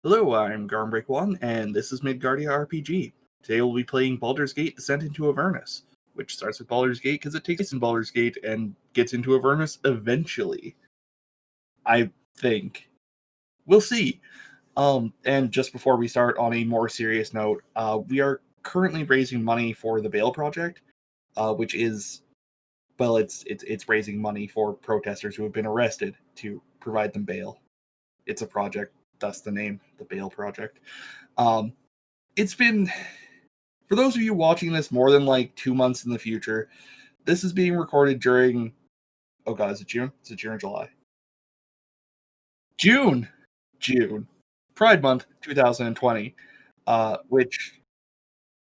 Hello, I'm Garmbreak1, and this is Midgardia RPG. Today we'll be playing Baldur's Gate Descent into Avernus, which starts with Baldur's Gate because it takes place in Baldur's Gate and gets into Avernus eventually. I think. We'll see. And just before we start, on a more serious note, we are currently raising money for the Bail Project, which is, well, it's raising money for protesters who have been arrested to provide them bail. It's a project, thus the name, the Bail Project. It's been, for those of you watching this more than like 2 months in the future, this is being recorded during, oh god, is it June? Is it June or July? June! Pride Month 2020, which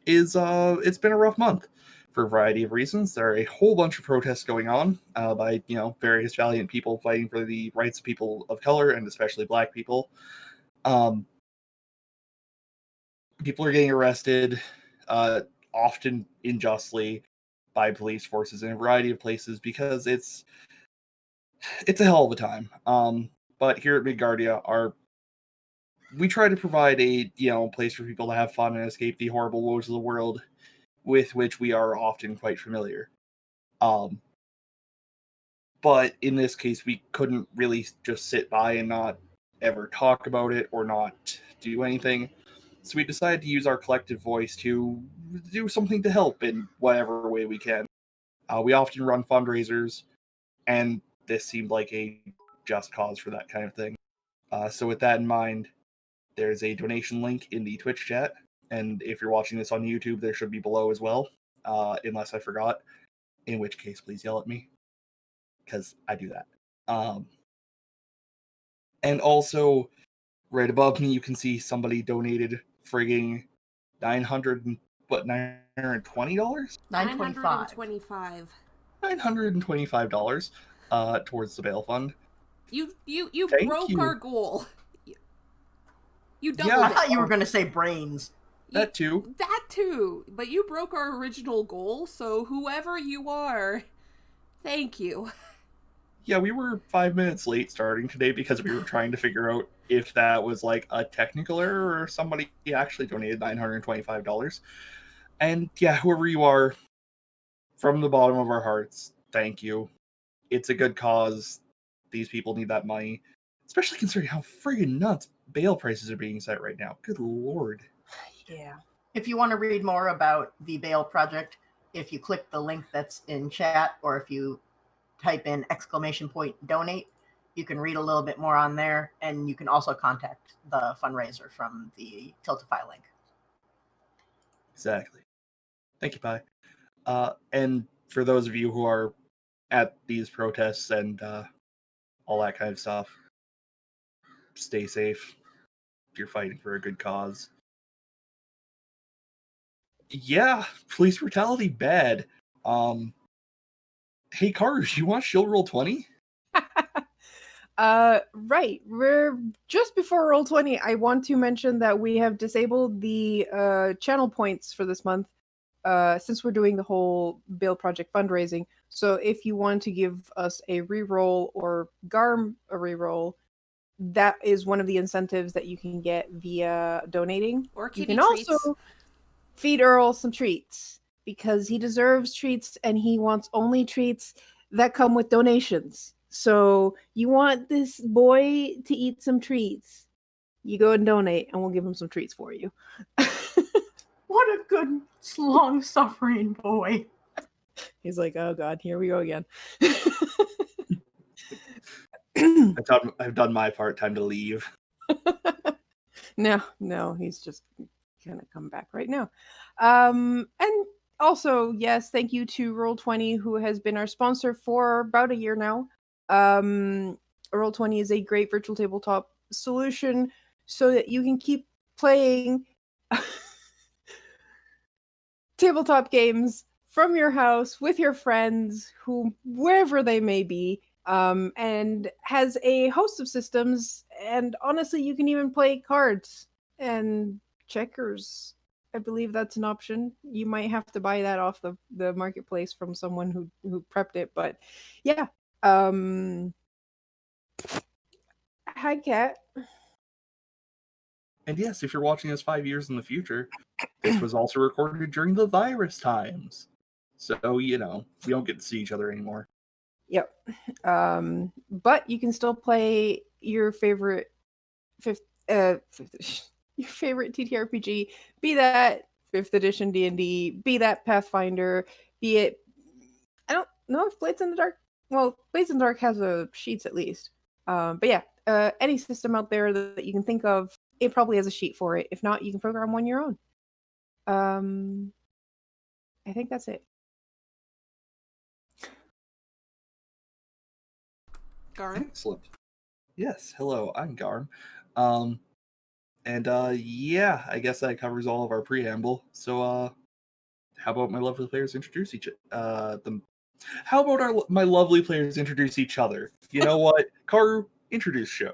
is, it's been a rough month for a variety of reasons. There are a whole bunch of protests going on by, various valiant people fighting for the rights of people of color and especially black people. People are getting arrested, often unjustly, by police forces in a variety of places because it's a hell of a time. But here at Midgardia, we try to provide a place for people to have fun and escape the horrible woes of the world, with which we are often quite familiar. But in this case, we couldn't really just sit by and not ever talk about it or not do anything. So we decided to use our collective voice to do something to help in whatever way we can. We often run fundraisers, and this seemed like a just cause for that kind of thing. So with that in mind, there's a donation link in the Twitch chat, and if you're watching this on YouTube, there should be below as well, unless I forgot, in which case please yell at me, because I do that. And also, right above me, you can see somebody donated frigging $920? $925. $925 towards the bail fund. You Thank broke you. our goal. You doubled Yeah. it. I thought you were going to say brains. That too. That too. But you broke our original goal, so whoever you are, thank you. Yeah, we were 5 minutes late starting today because we were trying to figure out if that was like a technical error or somebody actually donated $925. And yeah, whoever you are, from the bottom of our hearts, thank you. It's a good cause. These people need that money, especially considering how friggin' nuts bail prices are being set right now. Good lord. Yeah. If you want to read more about the Bail Project, if you click the link that's in chat, or if you type in !donate, you can read a little bit more on there, and you can also contact the fundraiser from the Tiltify link. Exactly. Thank you, Pi. And for those of you who are at these protests and all that kind of stuff, stay safe. You're fighting for a good cause. Yeah, police brutality bad. Hey, Cars, you want Shield Roll 20? Right. We're just before Roll 20. I want to mention that we have disabled the channel points for this month since we're doing the whole Bail Project fundraising. So if you want to give us a reroll or Garm a reroll, that is one of the incentives that you can get via donating. Or You kitty can treats. also feed Earl some treats because he deserves treats and he wants only treats that come with donations. So you want this boy to eat some treats, you go and donate and we'll give him some treats for you. What a good, long-suffering boy. He's like, oh god, here we go again. I've done my part. Time to leave. No, he's just gonna come back right now. And also, yes, thank you to Roll20, who has been our sponsor for about a year now. Roll20 is a great virtual tabletop solution so that you can keep playing tabletop games from your house with your friends, wherever they may be, and has a host of systems. And honestly, you can even play cards and checkers. I believe that's an option. You might have to buy that off the marketplace from someone who prepped it, but yeah. Hi, Kat. And yes, if you're watching us 5 years in the future, this was also recorded during the virus times. So, we don't get to see each other anymore. Yep. But you can still play your favorite your favorite TTRPG, be that 5th edition D&D, be that Pathfinder, be it, I don't know if Blades in the Dark, well, Blades in the Dark has sheets at least. But yeah, any system out there that you can think of, it probably has a sheet for it. If not, you can program one your own. I think that's it. Garm? Excellent. Yes, hello, I'm Garm. Yeah, I guess that covers all of our preamble. So, how about my lovely players introduce my lovely players introduce each other? You know what? Karu, introduce show.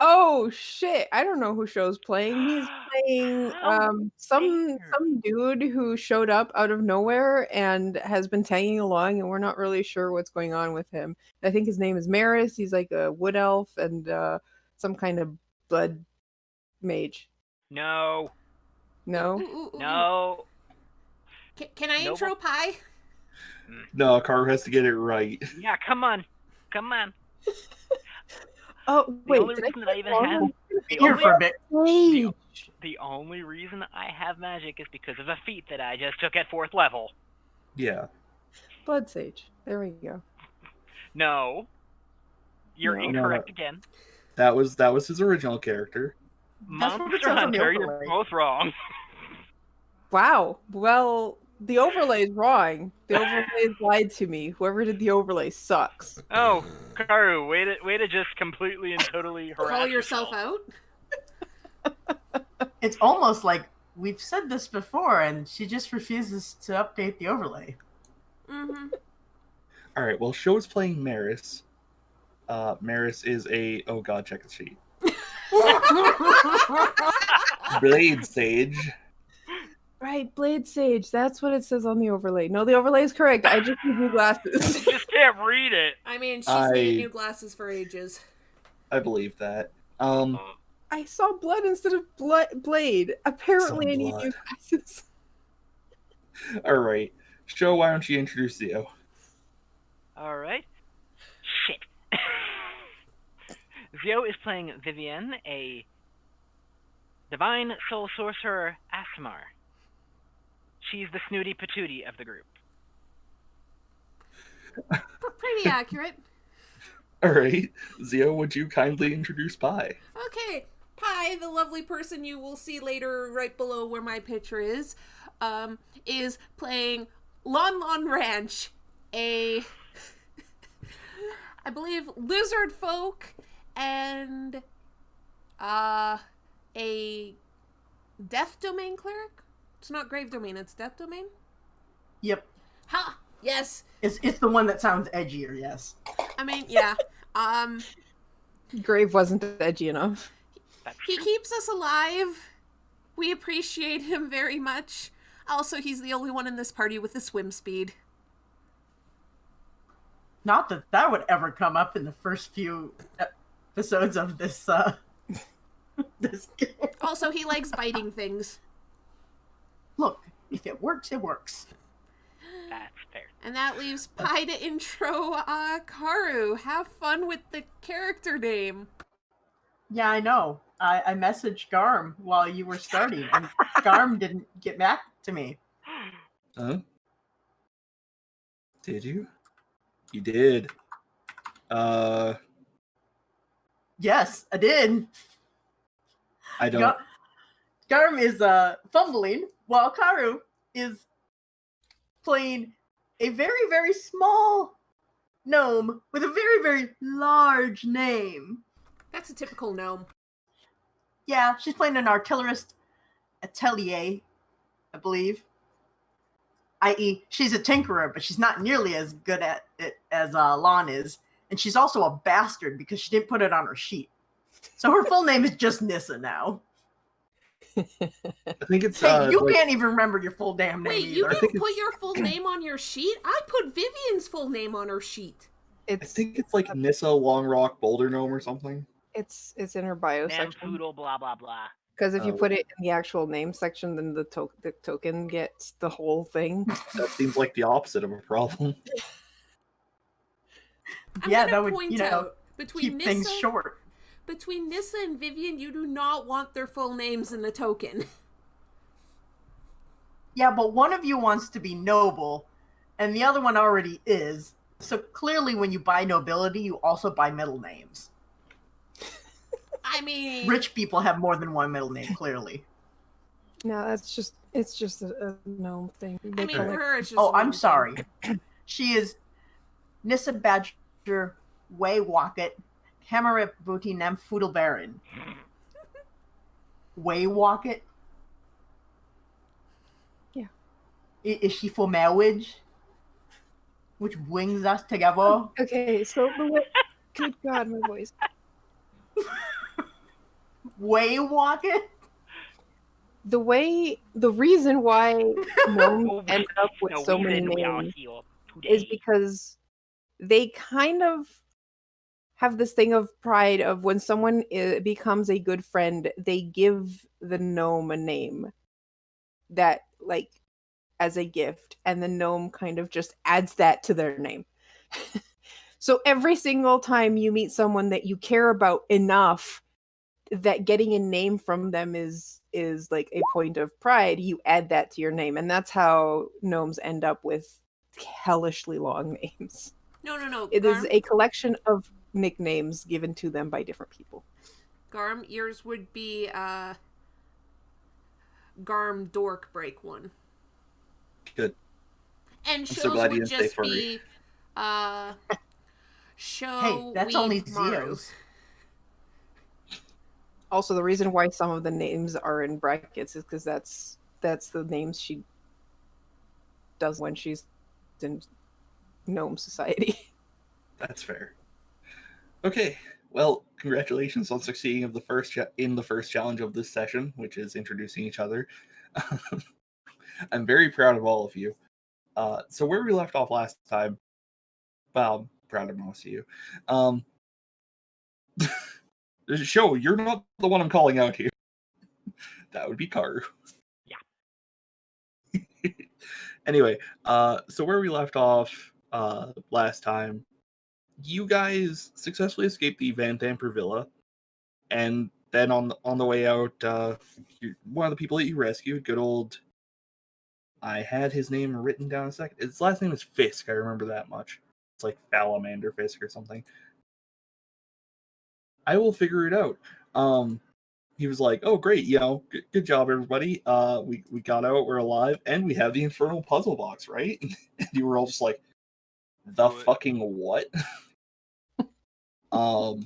Oh shit! I don't know who Show's playing. He's playing some dude who showed up out of nowhere and has been tagging along, and we're not really sure what's going on with him. I think his name is Maris. He's like a wood elf and some kind of blood mage. No. No. No. Can I intro Pi? No, Karu has to get it right. Yeah, come on. Oh wait, The only reason that I even have Here for a bit. the only reason I have magic is because of a feat that I just took at 4th level. Yeah. Blood Sage. There we go. No. You're No. incorrect again. That was his original character. That's what it Monster says on the Hunter, you're overlay. both wrong. Wow. Well, the overlay is wrong. The overlay lied to me. Whoever did the overlay sucks. Oh, Karu, way to just completely and totally harass Call yourself out? It's almost like we've said this before, and she just refuses to update the overlay. Mm-hmm. All right. Well, show is playing Maris. Maris is a check the sheet. Blade Sage. Right, Blade Sage. That's what it says on the overlay. No, the overlay is correct. I just need new glasses. You just can't read it. I mean, she's needed new glasses for ages. I believe that. I saw blood instead of blade. Apparently, I need blood. new glasses. All right. Show, why don't you introduce Theo? All right. Shit. Zio is playing Vivienne, a divine soul sorcerer Asmar. She's the snooty patootie of the group. Pretty accurate. All right. Zio, would you kindly introduce Pi? Okay, Pi, the lovely person you will see later right below where my picture is playing Lon Ranch, I believe, lizard folk and a death domain cleric? It's not grave domain, it's death domain? Yep. Ha! Yes! It's the one that sounds edgier, yes. I mean, yeah. Grave wasn't edgy enough. He keeps us alive. We appreciate him very much. Also, he's the only one in this party with the swim speed. Not that would ever come up in the first few episodes of this this game. Also, he likes biting things. Look, if it works, it works. That's fair. And that leaves Pi to intro Karu. Have fun with the character name. Yeah, I know. I messaged Garm while you were starting, and Garm didn't get back to me. Huh? Did you? You did. Yes, I did. I don't. Garm is fumbling while Karu is playing a very, very small gnome with a very, very large name. That's a typical gnome. Yeah, she's playing an artillerist atelier, I believe. I.e., she's a tinkerer, but she's not nearly as good at it as Lon is. And she's also a bastard because she didn't put it on her sheet. So her full name is just Nissa now. I think it's. Hey, you can't even remember your full damn name Wait, either. you didn't put your full name on your sheet? I put Vivian's full name on her sheet. I think it's like Nissa Long Rock Boulder Gnome or something. It's in her bio Nam section. Poodle, blah blah blah. Because if you Oh. put it in the actual name section, then the token gets the whole thing. That seems like the opposite of a problem. I'm Yeah, gonna that would, point you know, out between Keep things Nissa, short. between Nissa and Vivian, you do not want their full names in the token. Yeah, but one of you wants to be noble, and the other one already is. So clearly, when you buy nobility, you also buy middle names. I mean, Rich people have more than one middle name, clearly. No, it's just a gnome thing. I They mean, call for it- her, it's just. Oh, a I'm name sorry. thing. She is Nissa Badger, Way Walket, Hamarip Booty Nem Foodle Baron. Way Walket? Yeah. Is she for marriage? Which brings us together? Okay, so the way, good God, my voice. Way Walket? The reason why gnomes end up with No so many reason we are names here today. is because they kind of have this thing of pride of when someone becomes a good friend, they give the gnome a name that, like, as a gift, and the gnome kind of just adds that to their name. So every single time you meet someone that you care about enough that getting a name from them is like a point of pride, you add that to your name, and that's how gnomes end up with hellishly long names. No. It is Garm, a collection of nicknames given to them by different people. Garm, yours would be Garm Dork Break one. Good. And I'm shows so glad you would didn't say just furry. be show. Hey, that's Weeb only Maru. Zeos. Also, the reason why some of the names are in brackets is because that's the names she does when she's in gnome society. That's fair. Okay. Well, congratulations on succeeding of the first in the first challenge of this session, which is introducing each other. I'm very proud of all of you. So where we left off last time, well, I'm proud of most of you. Show, you're not the one I'm calling out here. That would be Karu. Yeah. Anyway, so where we left off last time, you guys successfully escaped the Vanthampur Villa, and then on the way out, one of the people that you rescued, good old, I had his name written down a second. His last name is Fisk. I remember that much. It's like Falamander Fisk or something. I will figure it out. He was like, "Oh, great! Good job, everybody. We got out. We're alive, and we have the infernal puzzle box, right?" And you were all just like, "The What? fucking what?" So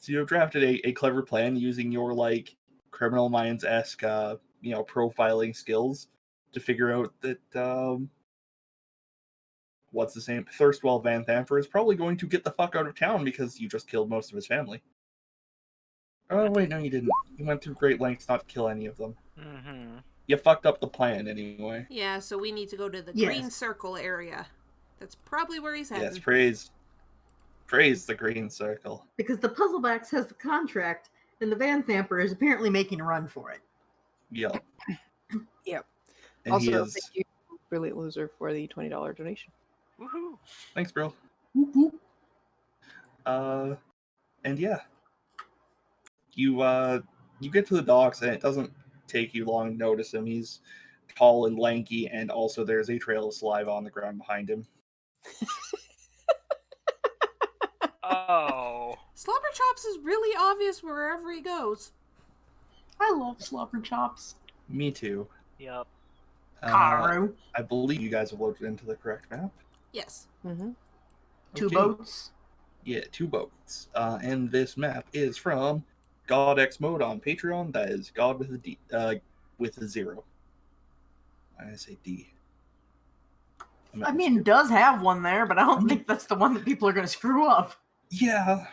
you have drafted a clever plan using your like Criminal Minds-esque profiling skills to figure out that what's his name? Thurstwell Vanthampur is probably going to get the fuck out of town because you just killed most of his family. Oh wait, no, you didn't. You went through great lengths not to kill any of them. Mm-hmm. You fucked up the plan anyway. Yeah, so we need to go to the Yes. green circle area. That's probably where he's heading. Yes, praise the green circle. Because the puzzle box has the contract, and the Vanthampur is apparently making a run for it. Yep. Yep. And Also, he is. thank you, Brilliant Loser, for the $20 donation. Woohoo! Thanks, bro. Whoop, whoop. And yeah, you get to the docks, and it doesn't take you long to notice him. He's tall and lanky, and also there's a trail of saliva on the ground behind him. Oh. Slobber Chops is really obvious wherever he goes. I love slobber chops. Me too. Yep. Karu. I believe you guys have loaded into the correct map. Yes. Mm-hmm. Two Okay. boats. Yeah, 2 boats. And this map is from God X Mode on Patreon. That is God with a D, with a 0. I say D. I mean, it does have one there, but I don't think that's the one that people are going to screw up. Yeah.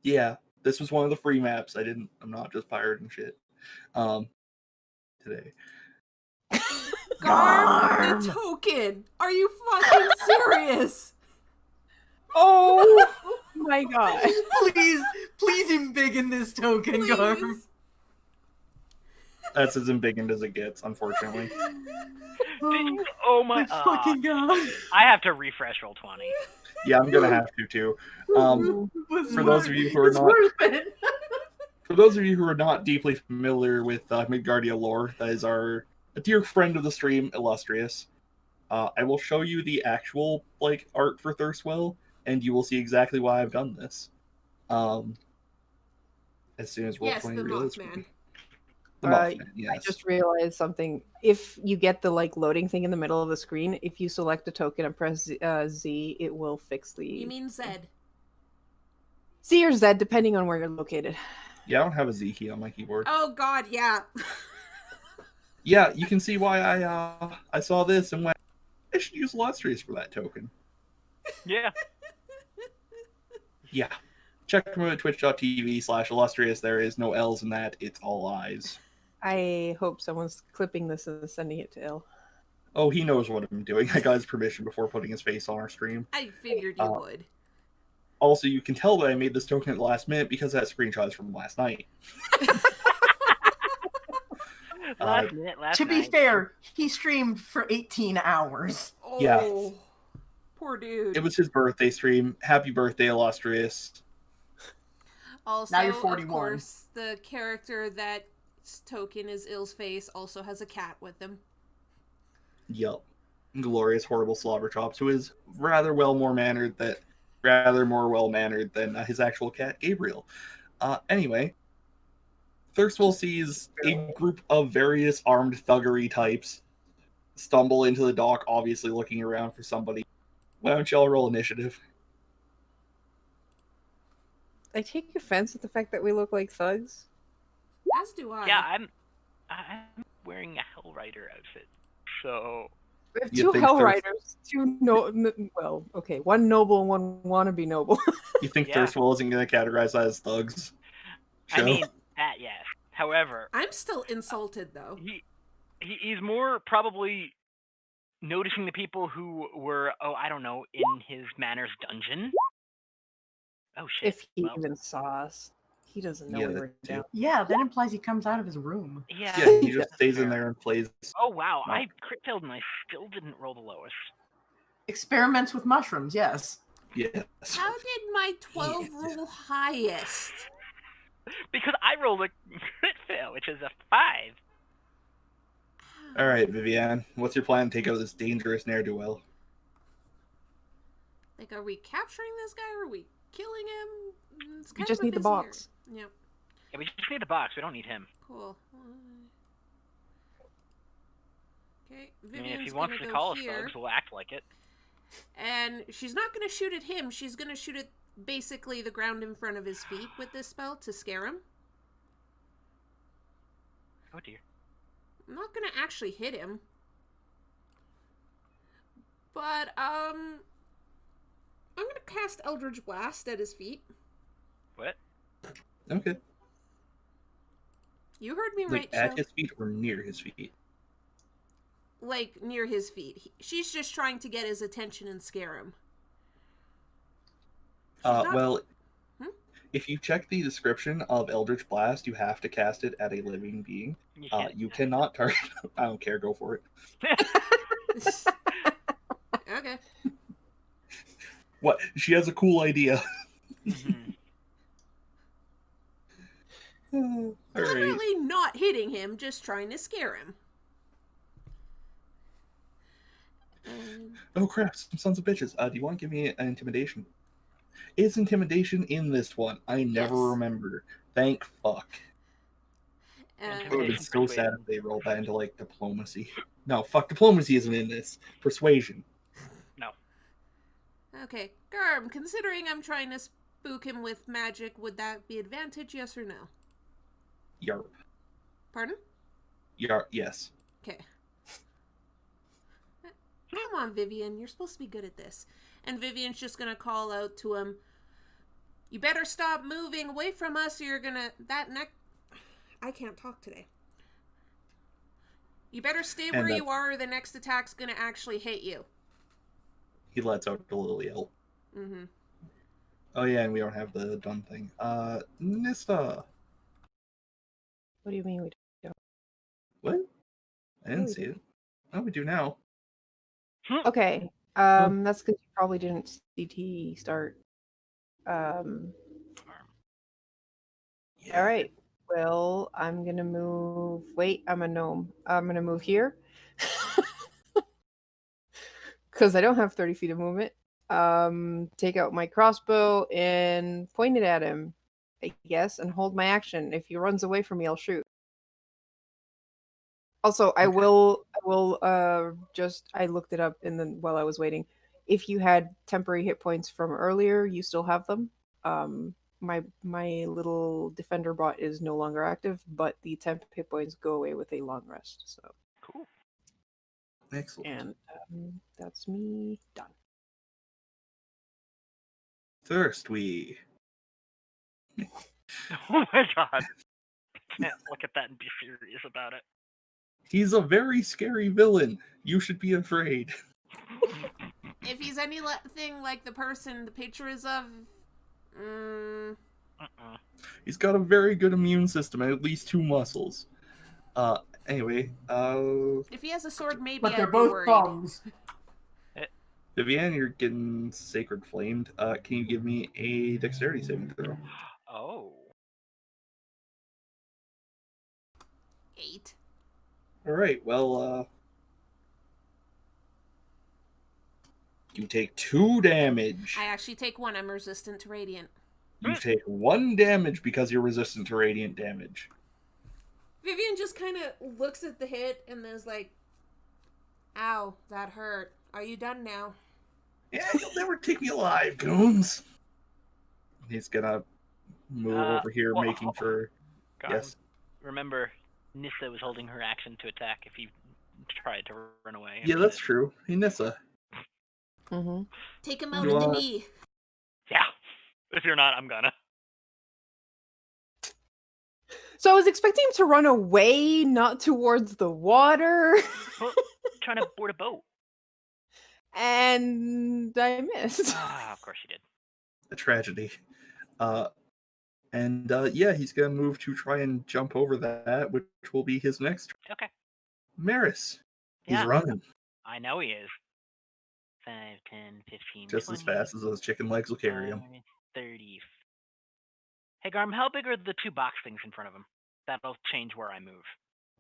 Yeah. This was one of the free maps. I'm not just pirating shit. Today. Garm the token. Are you fucking serious? Oh my god. Please embiggen this token, Please. Garm. That's as embiggened as it gets, unfortunately. Did you? Oh my fucking god. I have to refresh roll 20. Yeah, I'm gonna have to too. For those of you who are It's not, worth it. for those of you who are not deeply familiar with Midgardia lore, that is a dear friend of the stream, Illustrious. I will show you the actual art for Thurstwell, and you will see exactly why I've done this. As soon as roll Yes, 20 the reloads. Mothman. The Mothman, yes. I just realized something. If you get the loading thing in the middle of the screen, if you select a token and press Z, it will fix the. You mean Zed? Z or Z, depending on where you're located. Yeah, I don't have a Z key on my keyboard. Oh god, yeah. Yeah, you can see why I saw this and went, I should use Illustrious for that token. Yeah. Yeah. Check me at twitch.tv/illustrious. There is no L's in that. It's all I's. I hope someone's clipping this and sending it to Il. Oh, he knows what I'm doing. I got his permission before putting his face on our stream. I figured you would. Also, you can tell that I made this token at the last minute because that screenshot is from last night. Last minute, last To be night. fair, he streamed for 18 hours. Oh, Yeah. Poor dude. It was his birthday stream. Happy birthday, Illustrious. Also, Now you're of 41. course, the character that's token is Il's face also has a cat with him. Yup. Glorious, horrible Slobberchops, who is rather more well-mannered than his actual cat, Gabriel. Anyway, Thurstwell sees a group of various armed thuggery types stumble into the dock, obviously looking around for somebody. Why don't y'all roll initiative? I take offense at the fact that we look like thugs. As do I. Yeah, I'm wearing a Hell Rider outfit. So We have You two think Hell Thurst- Riders, one noble and one wannabe noble. You think Yeah. Thurstwell isn't going to categorize that as thugs? I mean that, yes. However, I'm still insulted, though. he's more probably noticing the people who were, I don't know, in his Manor's dungeon. Oh shit. If he Well, even saw us. He doesn't know Yeah, we that were too. down. Yeah, that implies he comes out of his room. yeah. Yeah, he just stays in there and plays. Oh wow, No. I crit failed and I still didn't roll the lowest. Experiments with mushrooms, yes. Yes. How did my 12 roll highest? Because I rolled a crit fail, which is a 5. All right, Vivian, what's your plan to take out this dangerous ne'er-do-well? Like, are we capturing this guy or are we killing him? It's We kind just of a need the busy box. area. Yep. Yeah, we just need the box. We don't need him. Cool. Okay, I mean, Vivian's if he wants gonna to go call us here, thugs, we'll act like it. and she's not gonna shoot at him. She's gonna shoot at basically the ground in front of his feet with this spell to scare him. Oh dear. I'm not gonna actually hit him, but I'm gonna cast Eldridge Blast at his feet. What? Okay. You heard me Like right, at Shell. his feet or near his feet? Like near his feet. She's just trying to get his attention and scare him. She's not- Well, Hmm? if you check the description of Eldritch Blast, you have to cast it at a living being. You can't. You cannot target. I don't care. Go for it. Okay. What? She has a cool idea. Mhm. All right. Literally not hitting him, just trying to scare him. And Oh crap! Some sons of bitches. Do you want to give me an intimidation? Is intimidation in this one? I never Yes. remember. Thank fuck. It would have been Intimidation, so sad persuasion. if they rolled that into like diplomacy. No, fuck, diplomacy isn't in this. Persuasion. No. okay, Garm, considering I'm trying to spook him with magic, would that be advantage, yes or no? Yarp. Pardon? Yarp. Yes. Okay. Come on, Vivian, you're supposed to be good at this. And Vivian's just gonna call out to him, you better stop moving away from us or you're gonna... I can't talk today. You better stay And where that- you are, or the next attack's gonna actually hit you. He lets out a little yell. Mm-hmm. Oh yeah, and we don't have the done thing. Nista. What do you mean we don't? What? I didn't we see it. Oh, we do now. Okay. That's because you probably didn't CT start. Yeah. All right. Well, I'm gonna move. Wait, I'm a gnome. I'm gonna move here because I don't have 30 feet of movement. Take out my crossbow and point it at him, I guess, and hold my action. If he runs away from me, I'll shoot. Also, I will. Just I looked it up, and then while I was waiting, if you had temporary hit points from earlier, you still have them. My little defender bot is no longer active, but the temp hit points go away with a long rest. So Cool. Excellent. and that's me done. Thurstwell. Oh my god. Can't look at that and be serious about it. He's a very scary villain. You should be afraid. If he's anything like the person the picture is of, He's got a very good immune system and at least 2 muscles. Anyway, if he has a sword, maybe But I'd they're be both worried. thumbs. Vivian, you're getting sacred flamed. Can you give me a dexterity saving throw? Oh. 8. Alright, well, you take 2 damage. I actually take 1. I'm resistant to radiant. You take 1 damage because you're resistant to radiant damage. Vivian just kind of looks at the hit and is like, "Ow, that hurt. Are you done now?" Yeah, you'll never take me alive, goons. He's gonna move over here, well, making for... God. Yes. Remember, Nissa was holding her action to attack if he tried to run away. Yeah, that's true. Hey, Nissa. Mm-hmm. Take him out You in the are- knee. Yeah. If you're not, I'm gonna. So I was expecting him to run away, not towards the water, Well, trying to board a boat. and I missed. Ah, of course you did. A tragedy. Yeah, he's gonna move to try and jump over that, which will be his next. Okay. Maris. He's Yeah. running I know he is. 5, 10, 15, just 20, as fast as those chicken legs will carry him. 30. Hey, Garm, how big are the 2 box things in front of him? That'll change where I move.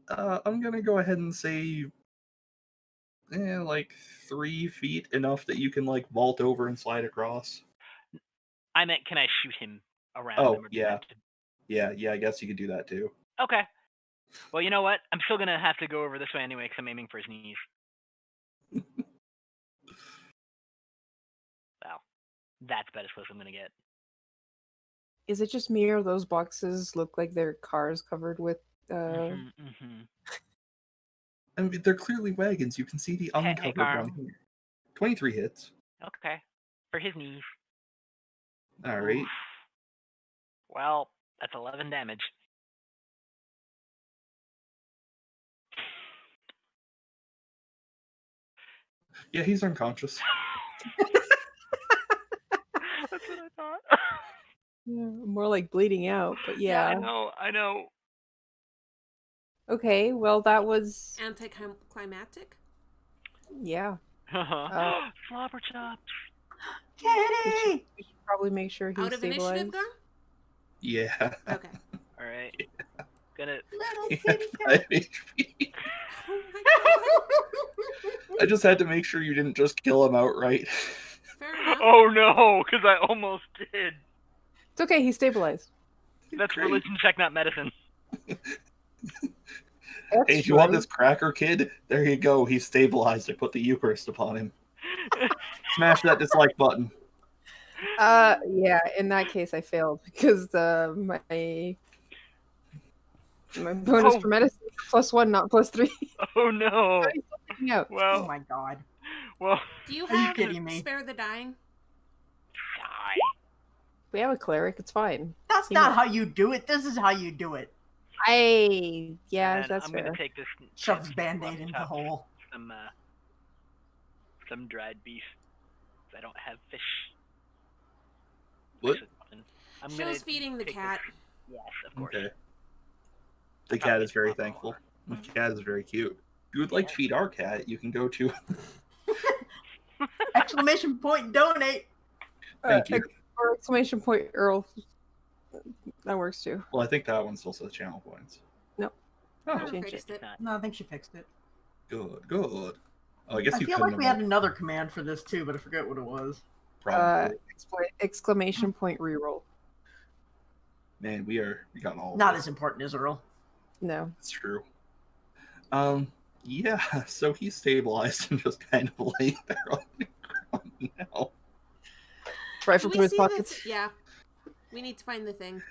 I'm gonna go ahead and say, like 3 feet, enough that you can like vault over and slide across. I meant, can I shoot him around Oh, him? Or yeah. Yeah, I guess you could do that too. Okay. Well, you know what? I'm still gonna have to go over this way anyway because I'm aiming for his knees. Wow. That's about as close as I'm gonna get. Is it just me or those boxes look like they're cars covered with Mm-hmm. I mean, they're clearly wagons. You can see the Hey, uncovered Garm. one here. 23 hits. Okay. For his knees. All right. Oof. Well, that's 11 damage. Yeah, he's unconscious. That's what I thought. yeah, more like bleeding out, but yeah. I know. Okay, well that was Anticlimactic? yeah. Slobber chops. Kitty! We should probably make sure he's Out of stabilized. initiative, Gar? Yeah. Okay. All right. Gonna. Little He had kitty 5 HP. Oh my god. I just had to make sure you didn't just kill him outright. Fair enough. Oh no, because I almost did. It's okay, he's stabilized. That's Great. religion check, not medicine. That's Hey, if you want true. this cracker kid, there you go. He's stabilized. I put the Eucharist upon him. Smash that dislike button. Yeah, in that case I failed because my bonus Oh. for medicine is +1, not +3. Oh no. No. Oh Well, my god. well. Do you Are you have kidding me? Spare the Dying? Die. We have a cleric, it's fine. That's Yeah. not how you do it. This is how you do it. Yeah, And that's I'm fair. gonna take this. Shoves chance to Band-Aid in the chop hole. Some dried beef. 'Cause I don't have fish. What? Actually, nothing. I'm Show's gonna feeding the take cat. This. Yes, of course. Okay. The cat Probably is very not more. thankful. The cat is very cute. If you would like to feed our cat, you can go to. Exclamation point donate. Thank you. Or exclamation point Earl. That works too. Well, I think that one still says channel points. Nope. Oh, Never change fixed it. No, I think she fixed it. good. Oh, I guess I you feel couldn't like we have had another command for this too, but I forget what it was. probably. Exclamation point reroll. Man, we got all. Not of as important as Earl. No. That's true. Yeah. So he's stabilized and just kind of laying there on the ground now. Rifle Do through we his see pockets. this? Yeah. We need to find the thing.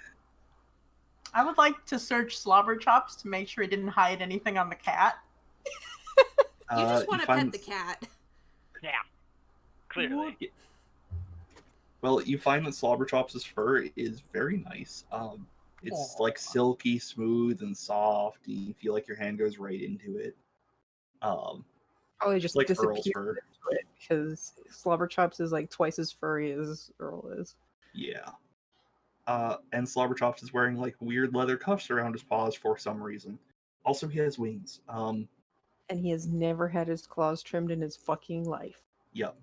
I would like to search Slobber Chops to make sure he didn't hide anything on the cat. You just want to find- pet the cat. Yeah. Clearly. Well, you find that Slobberchops' fur is very nice. It's like silky smooth and soft, and you feel like your hand goes right into it. Probably just like disappear Earl's fur. into it because Slobberchops is like twice as furry as Earl is. Yeah. And Slobberchops is wearing like weird leather cuffs around his paws for some reason. Also, he has wings. And he has never had his claws trimmed in his fucking life. Yep.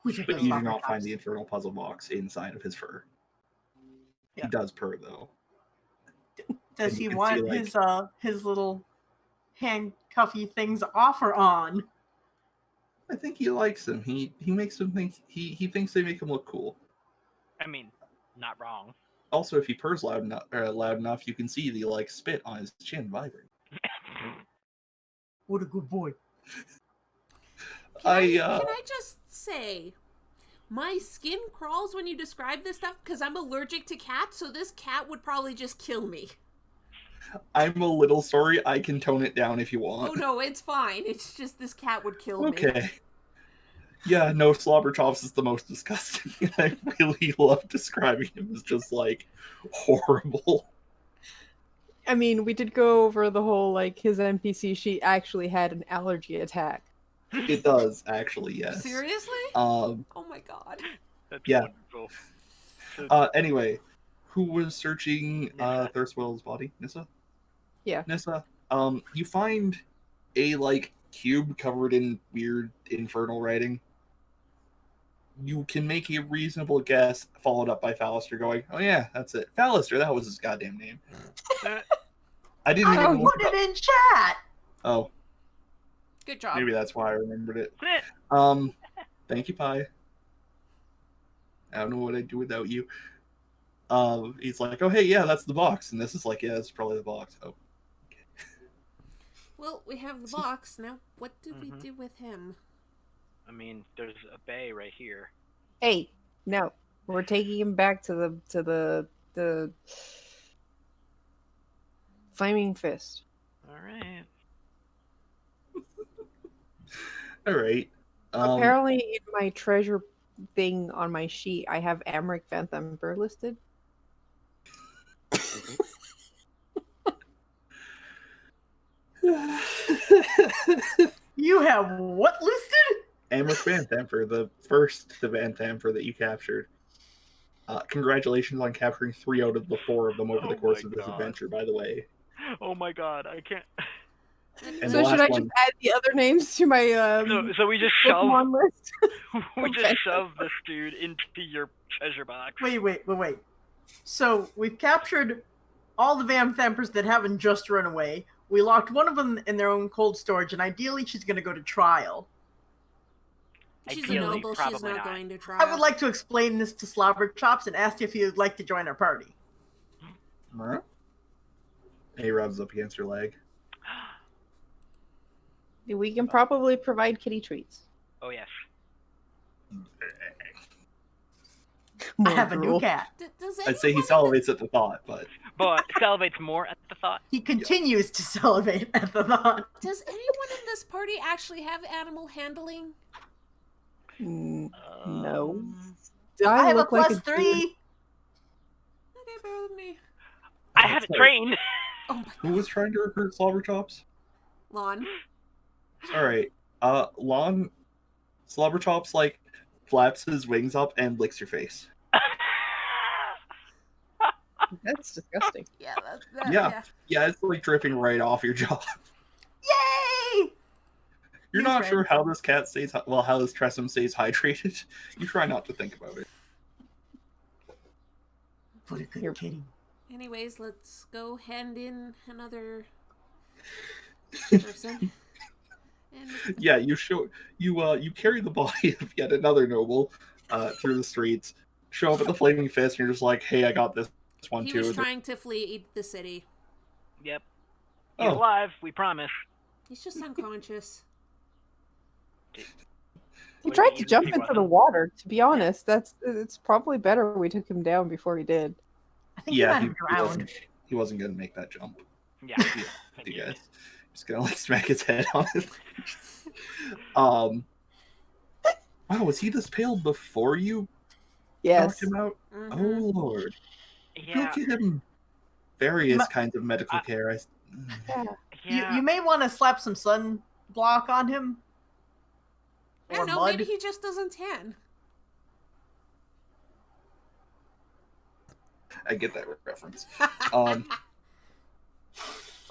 Who's your But favorite you do Slobber not find Chops? the infernal puzzle box inside of his fur. Yeah. He does purr though. Does and he you can want see, like- his little handcuffy things off or on? I think he likes them. He makes them think he thinks they make him look cool. I mean, not wrong. Also, if he purrs loud enough, you can see the like spit on his chin vibrate. What a good boy. Can I I just say, my skin crawls when you describe this stuff because I'm allergic to cats, so this cat would probably just kill me. I'm a little sorry. I can tone it down if you want. Oh no, it's fine. It's just this cat would kill me. Okay. Yeah, no, Slobberchops is the most disgusting. I really love describing him as just like horrible. I mean, we did go over the whole like his NPC sheet actually had an allergy attack. It does actually, yes. Seriously? Um. Oh my god. That's Yeah. wonderful. Anyway, who was searching Nissa. Thurstwell's body? Nissa? Yeah. Nissa. You find a like cube covered in weird infernal writing. You can make a reasonable guess, followed up by Fallister going, "Oh yeah, that's it. Fallister, that was his goddamn name." I didn't I even. put it in chat. Oh, Good job. maybe that's why I remembered it. Thank you, Pi. I don't know what I'd do without you. He's like, "Oh hey, yeah, that's the box," and this is like, "Yeah, that's probably the box." Oh. Well, we have the box. Now, what do we do with him? I mean, there's a bay right here. Hey, no, we're taking him back to the Flaming Fist. All right. All right. Apparently, in my treasure thing on my sheet, I have Avernus Vanthampur listed. You have what listed? Avernus Vanthampur, the Vanthampur that you captured. Congratulations on capturing 3 out of the 4 of them over Oh the course my of this God. adventure, by the way. Oh my god, I can't. And So the should last I just one- add the other names to my So we just shove Pokemon list? we just Okay. shove this dude into your treasure box. Wait. So we've captured all the Vanthampurs that haven't just run away. We locked one of them in their own cold storage, and ideally she's going to go to trial. She's a Ideally, noble. She's probably not not. going to try. I would like to explain this to Slobber Chops and asked if he would like to join our party. Huh? He rubs up against your leg. We can probably provide kitty treats. Oh yes. I have a new drool. cat. Does I'd say he anyone in salivates at the thought, but But salivates more at the thought. He continues to salivate at the thought. Does anyone in this party actually have animal handling? No. Um, Do I have a look like plus dude? 3. Okay, bear with me. I I have it Sorry. trained. Oh my Who was trying to recruit Slobberchops? Lon. All right. Lon Slobberchops like flaps his wings up and licks your face. That's disgusting. Yeah, Yeah. Yeah, it's like dripping right off your jaw. Yay! You're He's not red. sure how this cat stays, how this Tressum stays hydrated. You try not to think about it. What a good You're- kitty. Anyways, let's go hand in another person. And Yeah, you carry the body of yet another noble through the streets, show up at the Flaming Fist, and you're just like, hey, I got this one he too. was trying to flee the city. Yep. He's Oh. alive, we promise. He's just unconscious. He What tried did to he jump use? into the water. To be honest, it's probably better we took him down before he did. I think Yeah, he might have drowned. he wasn't gonna make that jump. Yeah. You guys, just gonna like smack his head on it. Wow, was he this pale before you Yes. knocked him out? Mhm. Oh lord, Yeah. you'll get him various Ma- kinds of medical care. Yeah. Yeah. You may want to slap some sun block on him. I Or don't know, mud. maybe he just doesn't tan. I get that reference. Um,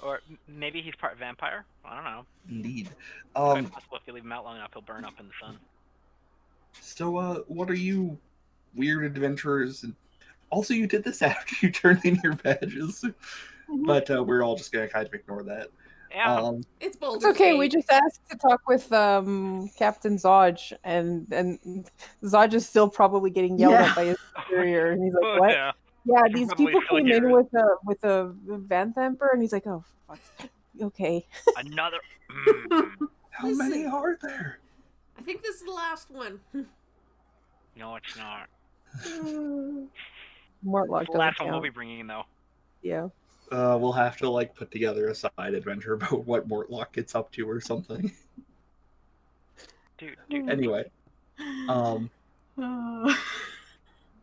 Or maybe he's part vampire. I don't know. indeed. Quite possible if you leave him out long enough, he'll burn up in the sun. So, what are you weird adventurers? And also, you did this after you turned in your badges, but we're all just gonna kind of ignore that. Yeah. It's Boulder's It's okay. Gate. We just asked to talk with Captain Zodge, and Zodge is still probably getting yelled Yeah. at by his superior, and he's like, Oh, "What? yeah. Yeah, can these probably people still came hear in it. with a Vanthampur," and he's like, "Oh, fuck. Okay." Another. How many Listen. are there? I think this is the last one. No, it's not. Mortlock The doesn't last one we'll count. be bringing in, though. Yeah. We'll have to like put together a side adventure about what Mortlock gets up to or something. Dude. Anyway,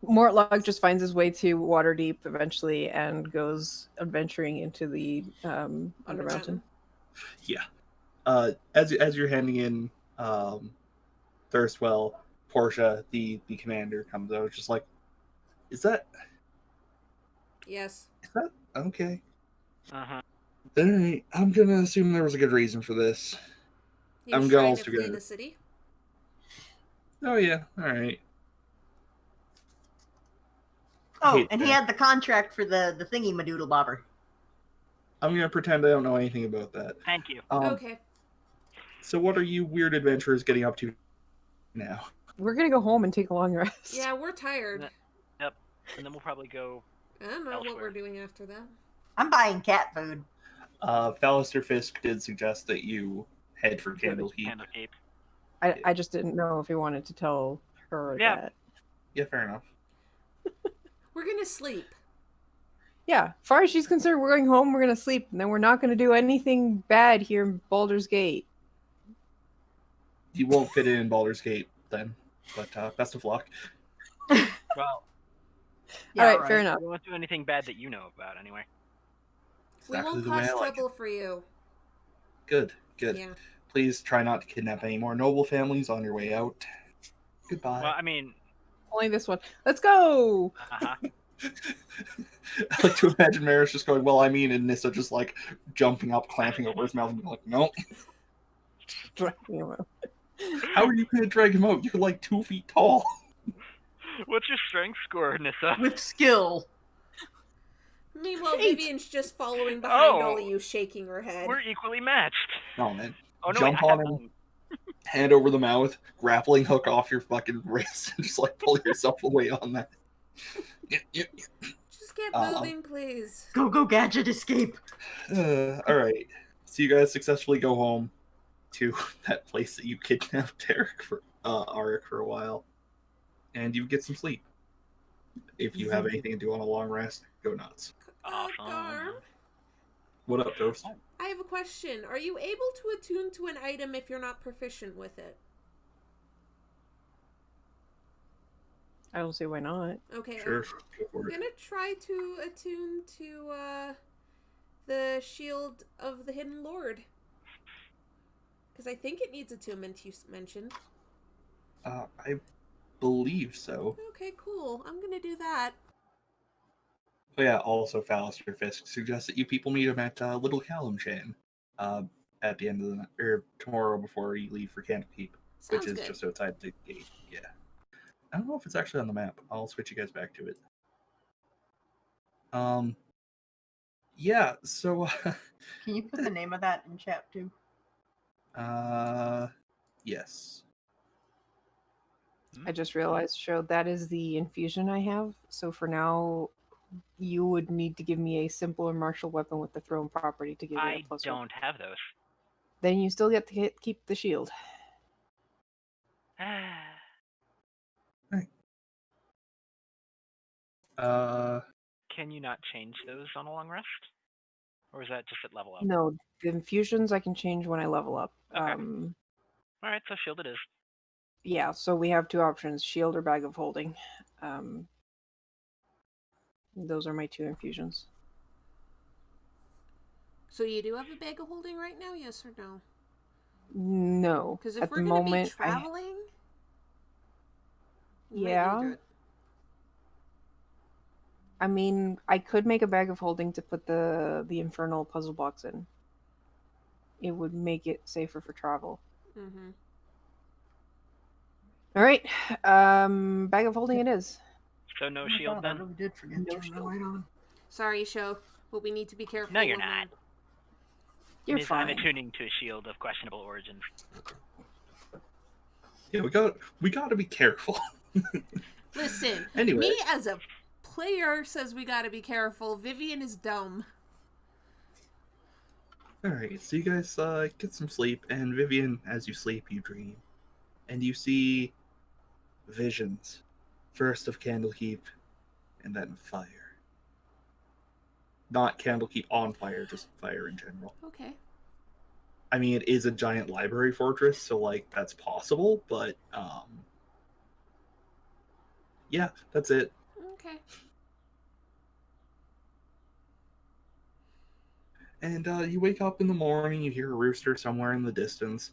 Mortlock just finds his way to Waterdeep eventually and goes adventuring into the Undermountain. as you're handing in Thurstwell, Portia, the commander, comes out, just like, is that Yes. okay? Uh-huh. All right, I'm gonna assume there was a good reason for this. He I'm was gonna trying also to flee get- the city. Oh yeah, all right. Oh, Hate and he that. had the contract for the thingy madoodle bobber. I'm gonna pretend I don't know anything about that. Thank you. Okay. So what are you weird adventurers getting up to now? We're gonna go home and take a long rest. Yeah, we're tired. Yep. And then we'll probably go. I don't know what Elsewhere. we're doing after that. I'm buying cat food. Fallister Fisk did suggest that you head for Good. Candlekeep. Candlekeep. I just didn't know if he wanted to tell her Yeah. that. Yeah, fair enough. We're gonna sleep. Yeah, as far as she's concerned, we're going home, we're gonna sleep, and then we're not gonna do anything bad here in Baldur's Gate. You won't fit in Baldur's Gate then, but best of luck. Well, Yeah, Alright, fair enough. we won't do anything bad that you know about, anyway. We Exactly won't the way cause I like trouble for you. Good, good. Yeah. Please try not to kidnap any more noble families on your way out. Goodbye. Well, I mean, Only this one. Let's go! uh-huh. I like to imagine Maris just going, well, I mean, and Nissa just like jumping up, clamping over his mouth, and being like, no. Dragging him out. How are you going to drag him out? You're like 2 feet tall. What's your strength score, Nissa? With skill. Meanwhile, Great. Vivian's just following behind Oh. all of you, shaking her head. We're equally matched. No, man. Oh no, Jump wait, I on have him. nothing. Hand over the mouth, grappling hook off your fucking wrist, and just like pull yourself away on that. Just get Uh-uh. moving, please. Go, gadget, escape. All right. So you guys successfully go home to that place that you kidnapped Arik for a while, and you get some sleep. If you have anything to do on a long rest, go nuts. Awesome. Garm, What up, Durst? I have a question. Are you able to attune to an item if you're not proficient with it? I don't see why not. Okay. Sure, go for I'm it. gonna try to attune to the Shield of the Hidden Lord. Because I think it needs attunement, you mentioned. I believe so. Okay, cool. I'm gonna do that. But yeah, also Fallister Fisk suggests that you people meet him at Little Callumshan at the end of the night, or tomorrow before you leave for Candlekeep, which Sounds is good. just outside the gate. Yeah. I don't know if it's actually on the map. I'll switch you guys back to it. Yeah, so Can you put the name of that in chat too? yes. I just realized, Show, that is the infusion I have. So for now, you would need to give me a simpler martial weapon with the thrown property to give me I a plus don't one. have those. Then you still get to keep the shield. Right. Can you not change those on a long rest? Or is that just at level up? No, the infusions I can change when I level up. Okay. Alright, so shield it is. Yeah, so we have two options, shield or bag of holding. Those are my two infusions. So you do have a bag of holding right now, yes or no? No. Because if At we're the gonna be moment, traveling, we might Yeah. need to do it. I mean, I could make a bag of holding to put the infernal puzzle box in. It would make it safer for travel. Mm-hmm. All right, bag of holding it is. So no Oh my shield God, I then? really did forget No to turn my shield. light on. Sorry, Show, but we need to be careful. No, you're when not. You're Ms. fine. I'm attuning to a shield of questionable origins. Yeah, we got to be careful. Listen, Anyway. me as a player says we gotta be careful. Vivian is dumb. Alright, so you guys get some sleep, and Vivian, as you sleep, you dream. And you see visions. First of Candlekeep, and then fire. Not Candlekeep on fire, just fire in general. Okay. I mean, it is a giant library fortress, so, like, that's possible, but, yeah, that's it. Okay. And you wake up in the morning, you hear a rooster somewhere in the distance,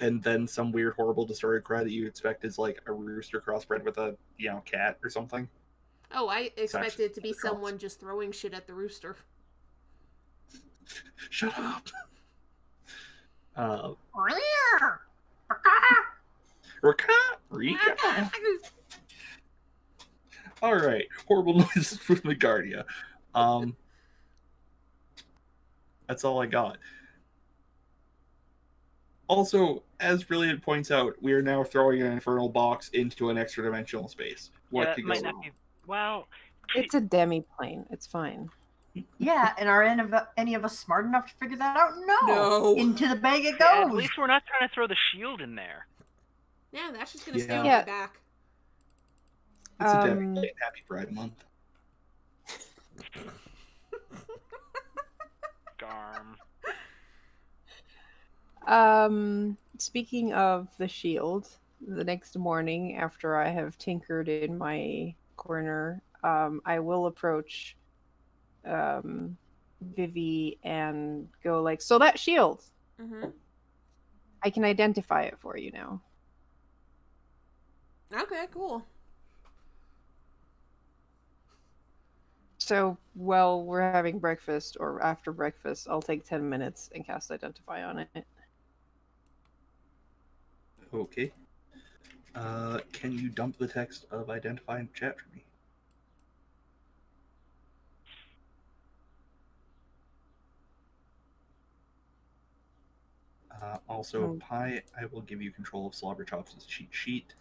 and then some weird, horrible, distorted cry that you expect is like a rooster crossbred with a, cat or something. Oh, I expected it to be actually cross. someone just throwing shit at the rooster. Shut up. Rika. All right, horrible noises from the Guardia. That's all I got. Also, as Brilliant points out, we are now throwing an infernal box into an extra dimensional space. What Yeah, could that go might not wrong? be... Well... It's a demi-plane. It's fine. Yeah, and are any of us smart enough to figure that out? No. No. Into the bag it Yeah, at goes. least we're not trying to throw the shield in there. Yeah, that's just gonna stay Yeah. on Yeah. my back. It's a Um, happy Pride Month. Garm. Speaking of the shield, the next morning after I have tinkered in my corner, I will approach Vivi and go like, so that shield, Mm-hmm. I can identify it for you now. Okay, cool. So while we're having breakfast or after breakfast, I'll take 10 minutes and cast Identify on it. Okay. Can you dump the text of Identify in chat for me? Also, Pi, I will give you control of Slobberchops' cheat sheet.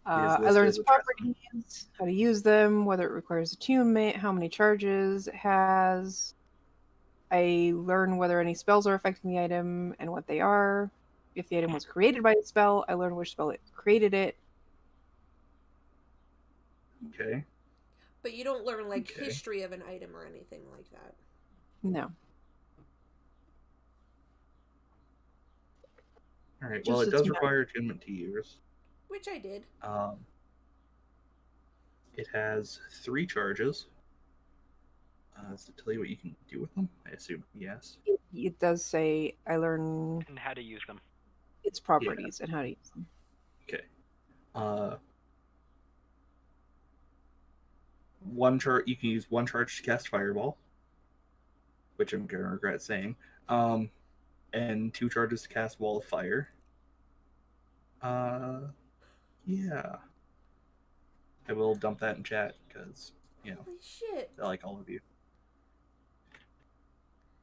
I learn its properties, how to use them, whether it requires attunement, how many charges it has. I learn whether any spells are affecting the item and what they are. If the item was created by a spell, I learn which spell it created it. Okay. But you don't learn, like, Okay. history of an item or anything like that. No. Alright, Just well, it its does map. require attunement to use. Which I did. It has 3 charges. Does it tell you what you can do with them? I assume yes. It does say I learn And how to use them. its properties and how to use them. Okay. You can use 1 charge to cast Fireball, which I'm gonna regret saying. And 2 charges to cast Wall of Fire. Yeah. I will dump that in chat because, Holy shit. I like all of you.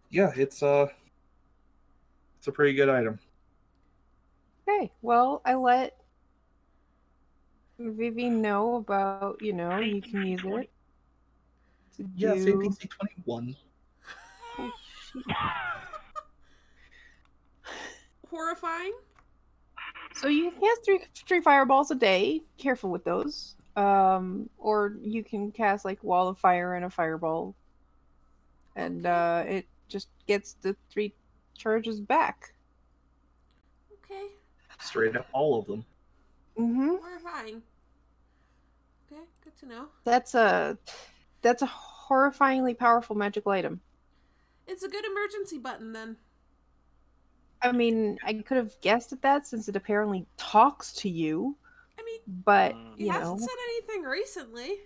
Yeah, it's a pretty good item. Okay, well, I let Vivi know about, you can use it. To Yeah, do... same DC 21. Oh, shit. Horrifying. So you can cast 3 fireballs a day. Careful with those. Or you can cast like Wall of Fire and a fireball, and it just gets the 3 charges back. Okay. Straight up all of them. Mm-hmm. Horrifying. Okay, good to know. That's a horrifyingly powerful magical item. It's a good emergency button then. I mean, I could have guessed at that since it apparently talks to you. I mean, but it hasn't said anything recently.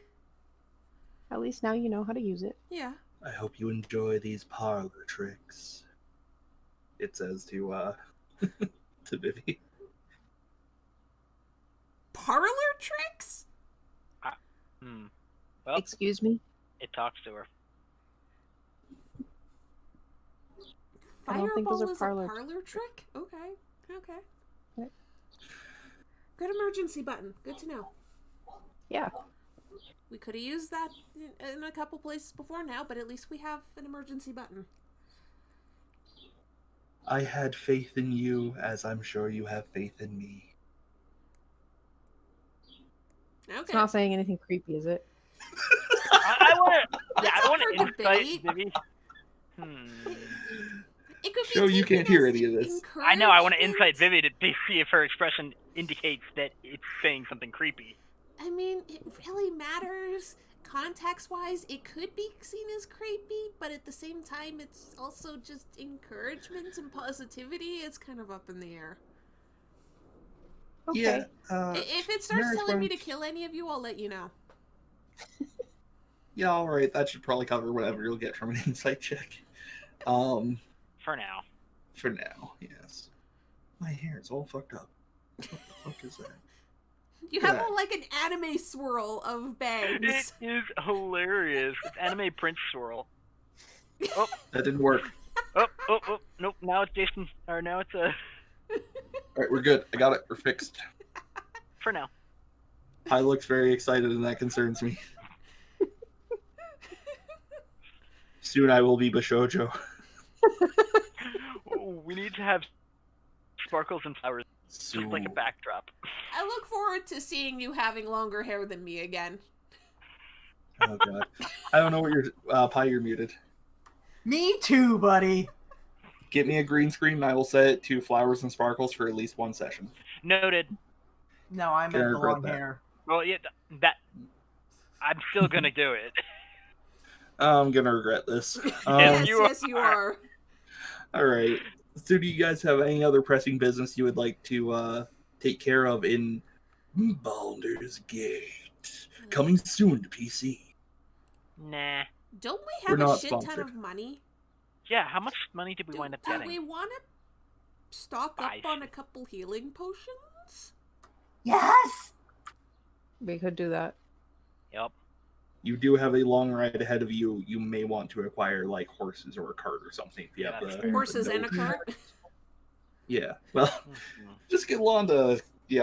At least now you know how to use it. Yeah. I hope you enjoy these parlor tricks. It says to to Vivi. Parlor tricks? Well, Excuse me? it talks to her. I don't think those are Fireball parlor is a parlor trick? Okay. What? Good emergency button. Good to know. Yeah. We could have used that in a couple places before now, but at least we have an emergency button. I had faith in you, as I'm sure you have faith in me. Okay. It's not saying anything creepy, is it? I want to. Yeah, That's I want up to for insight, debate. Vivi. It could be Show you taken can't hear as any of this. I know. I want to encouragement. insight Vivi to see if her expression indicates that it's saying something creepy. I mean, it really matters. Context-wise, it could be seen as creepy, but at the same time, it's also just encouragement and positivity. It's kind of up in the air. Okay. Yeah. If it starts Maris telling me to went- kill any of you, I'll let you know. Yeah, all right. That should probably cover whatever you'll get from an insight check. For now. For now, yes. My hair is all fucked up. What the fuck is that? You Yeah. have like an anime swirl of It bangs. is hilarious. It's anime Prince swirl. Oh, That didn't work. oh, nope. Now it's Jason. Or now it's All right, we're good. I got it. We're fixed. for now. Pi looks very excited, and that concerns me. Soon I will be Bishojo. We need to have sparkles and flowers, just like a backdrop. I look forward to seeing you having longer hair than me again. Oh god. I don't know what you're Pi, you're muted. Me too, buddy. Get me a green screen and I will set it to flowers and sparkles for at least 1 session. Noted. No, I Gonna meant the regret long that. hair. Well, yeah, that I'm still gonna do it. I'm gonna regret this. Yes, you yes, you are. Alright. So do you guys have any other pressing business you would like to take care of in Baldur's Gate? Coming soon to PC. Nah. Don't we We're have a not shit ton sponsored. of money? Yeah, how much money did we Do wind up we getting? want to stock up 5. on a couple healing potions? Yes! We could do that. Yep. You do have a long ride ahead of you. You may want to acquire like horses or a cart or something if you Yeah, have that's the fair. Horses the and a cart? Yeah. Well, just get Lon to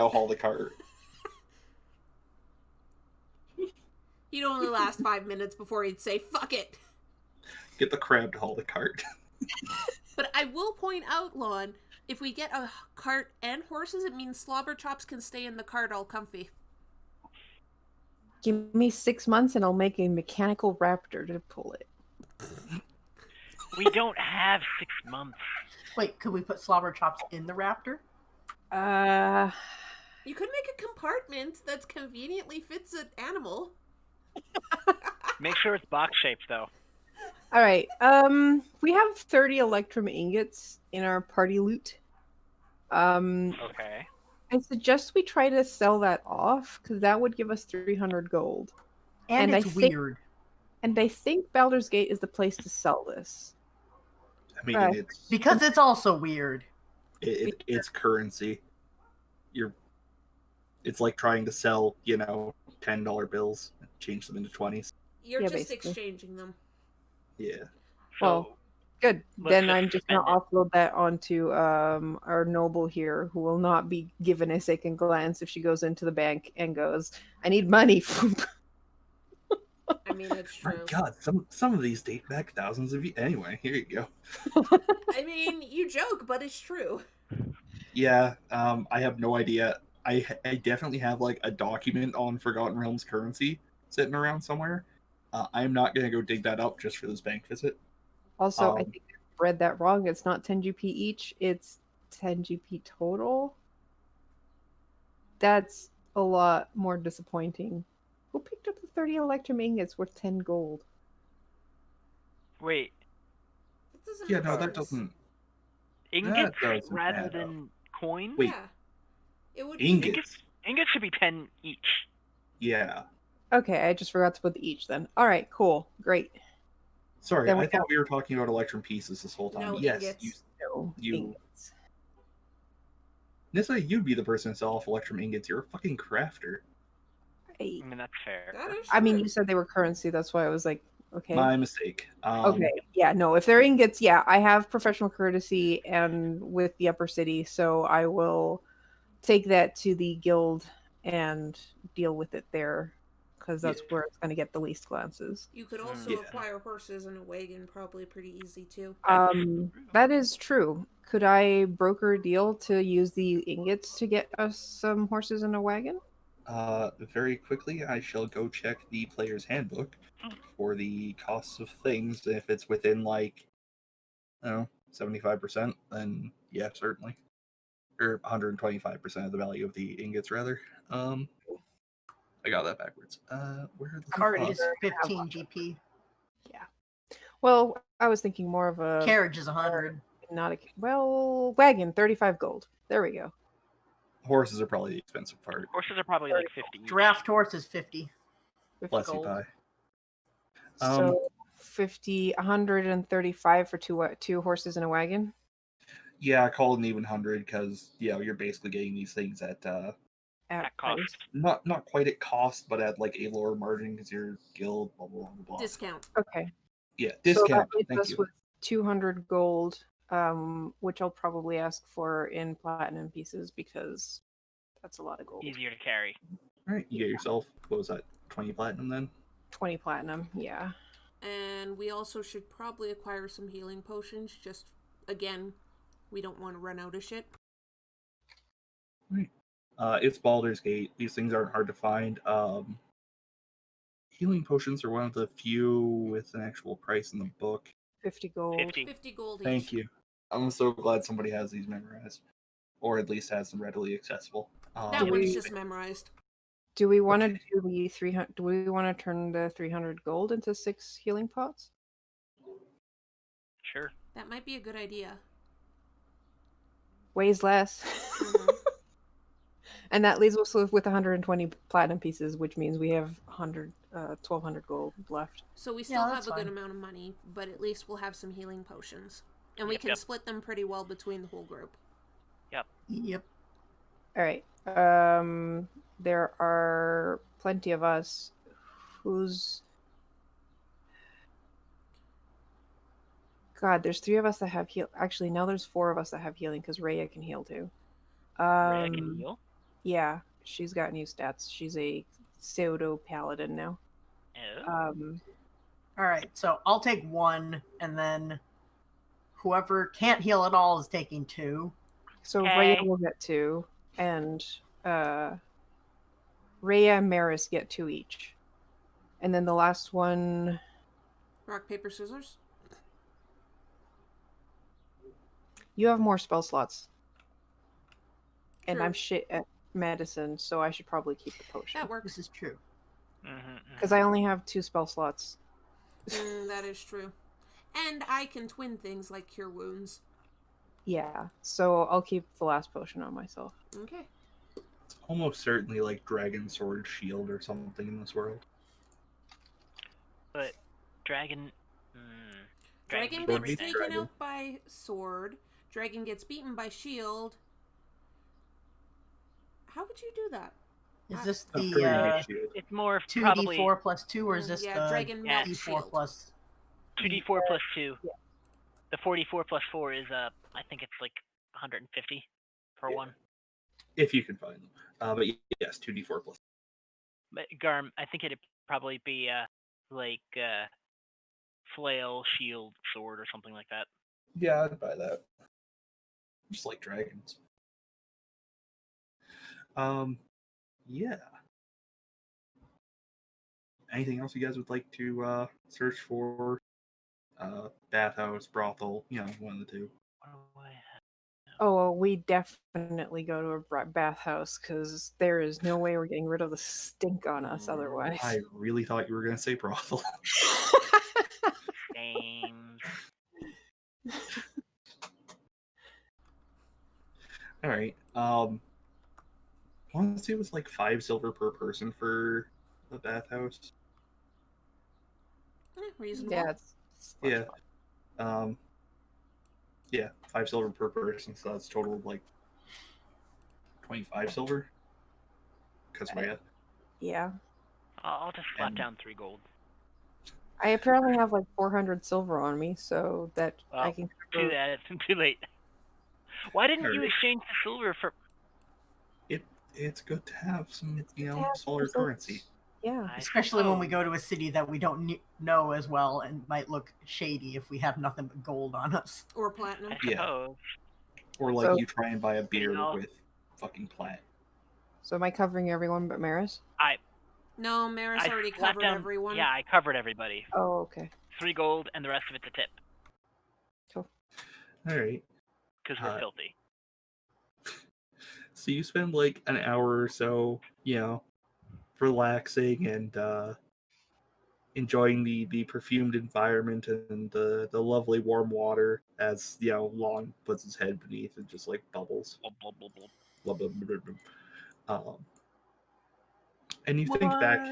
haul the cart. He'd only last 5 minutes before he'd say, fuck it. Get the crab to haul the cart. But I will point out, Lon, if we get a cart and horses, it means Slobber Chops can stay in the cart all comfy. Give me 6 months and I'll make a mechanical raptor to pull it. We don't have 6 months. Wait, could we put slobber chops in the raptor? You could make a compartment that conveniently fits an animal. Make sure it's box shaped though. All right. We have 30 electrum ingots in our party loot. Okay. I suggest we try to sell that off because that would give us 300 gold. And I it's think- weird. And I think Baldur's Gate is the place to sell this. I mean, Right. Because it's also weird. it's currency. It's like trying to sell, $10 bills, and change them into 20s. You're Yeah, just basically. exchanging them. Yeah. So Well, good. let's Then just I'm just gonna spend offload that onto our noble here, who will not be given a second glance if she goes into the bank and goes, "I need money." I mean, it's My true. God, some of these date back thousands of years. Anyway, here you go. I mean, you joke, but it's true. Yeah, I have no idea. I definitely have like a document on Forgotten Realms currency sitting around somewhere. I'm not gonna go dig that up just for this bank visit. Also, I Um, think I've read that wrong. It's not 10 GP each. It's 10 GP total. That's a lot more disappointing. Who picked up the 30 electrum ingots worth 10 gold? wait, That doesn't Yeah, make no, that sense. doesn't. ingots doesn't rather add up. than coins? Wait. Yeah. It would Ingots. Ingots should be 10 each. Yeah. Okay, I just forgot to put the each then. All right, cool. Great. Sorry, Then we I thought we were talking about electrum pieces this whole time. No, Yes, ingots. No, You- ingots. Nissa, you'd be the person to sell off electrum ingots. You're a fucking crafter. I mean, that's fair. That is I mean, true. you said they were currency. That's why I was like, okay. My mistake. Okay, yeah, no, if they're ingots, yeah, I have professional courtesy and with the upper city, so I will take that to the guild and deal with it there because that's Yeah. where it's going to get the least glances. You could also Yeah. acquire horses and a wagon, probably pretty easy too. That is true. Could I broker a deal to use the ingots to get us some horses and a wagon? Very quickly, I shall go check the player's handbook for the costs of things. If it's within, like, 75%, then yeah, certainly. Or 125% of the value of the ingots, rather. I got that backwards. Where are the Cart costs? is 15 GP. Well, I was thinking more of a Carriage is 100. not a wagon, 35 gold. There we go. Horses are probably the expensive part. Horses are probably like 50 each. Draft horse is 50. 50 Bless you, gold. pie. So 50, 135 for two horses and a wagon. Yeah, call it an even 100 because you're basically getting these things at At cost. not quite at cost, but at like a lower margin because your guild, blah blah blah blah. Discount. Okay. Yeah, So discount. that leaves Thank us you. with 200 gold, which I'll probably ask for in platinum pieces because that's a lot of gold. Easier to carry. All right, you get yourself, what was that, 20 platinum then? 20 platinum, yeah. And we also should probably acquire some healing potions. Just, again, we don't want to run out of shit. It's Baldur's Gate. These things aren't hard to find. Healing potions are one of the few with an actual price in the book. 50 gold. 50. 50 gold each. Thank you. I'm so glad somebody has these memorized, or at least has them readily accessible. That one's we- just memorized. Do we want to do the 300? Do we want to turn the 300 gold into 6 healing pots? Sure. That might be a good idea. Weighs less. Mhm. And that leaves us with 120 platinum pieces, which means we have 1,200 gold left. So we Yeah, still have that's a good fine. amount of money, but at least we'll have some healing potions. And we Yep, can yep. split them pretty well between the whole group. Yep. All right. There are plenty of us who's. God, there's 3 of us that have heal. Actually, no, there's 4 of us that have healing because Rhea can heal too. Rhea can heal. Yeah, she's got new stats. She's a pseudo paladin now. Oh. All right, so I'll take 1, and then whoever can't heal at all is taking 2. So Okay. Rhea will get 2, and Rhea and Maris get 2 each. And then the last one, Rock, paper, scissors? you have more spell slots. And True. I'm shit at medicine, so I should probably keep the potion. That works. This is true. Because I only have 2 spell slots. That is true. And I can twin things like cure wounds. Yeah, so I'll keep the last potion on myself. Okay. It's almost certainly like Dragon Sword Shield or something in this world. But dragon. Dragon Sword gets beats taken dragon. out by sword. Dragon gets beaten by shield. How would you do that? Is this Not very the much shield. It's more 2d4 plus 2, or is Mm, this yeah, the dragon melt d4 shield. plus? 2d4 plus 2. Yeah. The 44 plus 4 is I think it's like 150 per Yeah. one. If you can find them. But yes, 2d4 plus. But Garm, I think it'd probably be like flail, shield, sword, or something like that. Yeah, I'd buy that. Just like dragons. Yeah. Anything else you guys would like to search for? Bathhouse, brothel, one of the two. What do I have? Oh, well, we definitely go to a bathhouse because there is no way we're getting rid of the stink on us otherwise. I really thought you were going to say brothel. Same. All right. I want to say it was like 5 silver per person for the bathhouse. Reasonable. Yeah, it's Yeah. Yeah, 5 silver per person, so that's total of like 25 silver. Because yeah. I'll just slap And- down 3 gold. I apparently have like 400 silver on me, so that I Well, can Too cover. that it's too late. Why didn't you Alright. exchange the silver for? it's good to have some, It's good to have smaller some currency. Yeah. Especially when we suppose. go to a city that we don't know as well and might look shady if we have nothing but gold on us. Or platinum. I Yeah. suppose. Or like So- you try and buy a beer know- with fucking plat. So am I covering everyone but Maris? No, Maris I already slapped covered down, everyone. Yeah, I covered everybody. Oh, okay. 3 gold, and the rest of it's a tip All right. because we're Uh, filthy. So you spend like an hour or so, relaxing and enjoying the perfumed environment and the lovely warm water as Long puts his head beneath and just like bubbles. Blub, blub, blub, blub. Blah, blah, blah, blah, blah. And you think back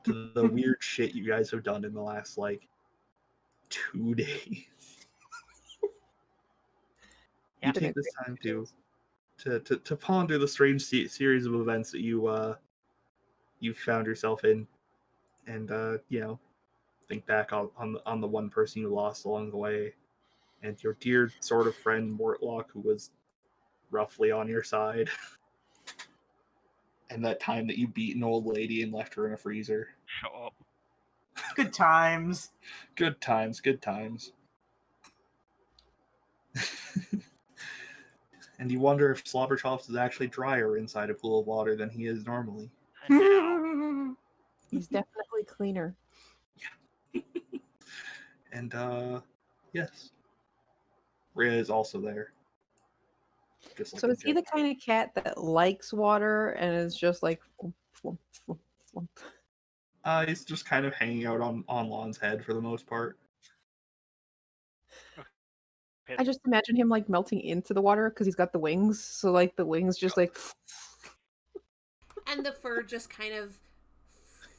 to the weird shit you guys have done in the last like 2 days. Yeah. You take this time to ponder the strange series of events that you found yourself in, and think back on the one person you lost along the way, and your dear sort of friend Mortlock, who was roughly on your side, and that time that you beat an old lady and left her in a freezer. Shut up. Good times. Good times, good times. And you wonder if Slobberchops is actually drier inside a pool of water than he is normally. No. He's definitely cleaner. And yes, Rhea is also there. Just like So in is he the general. kind of cat that likes water and is just like flump, flump, flump, flump? He's just kind of hanging out on Lon's head for the most part. I just imagine him like melting into the water because he's got the wings. So like the wings just like And the fur just kind of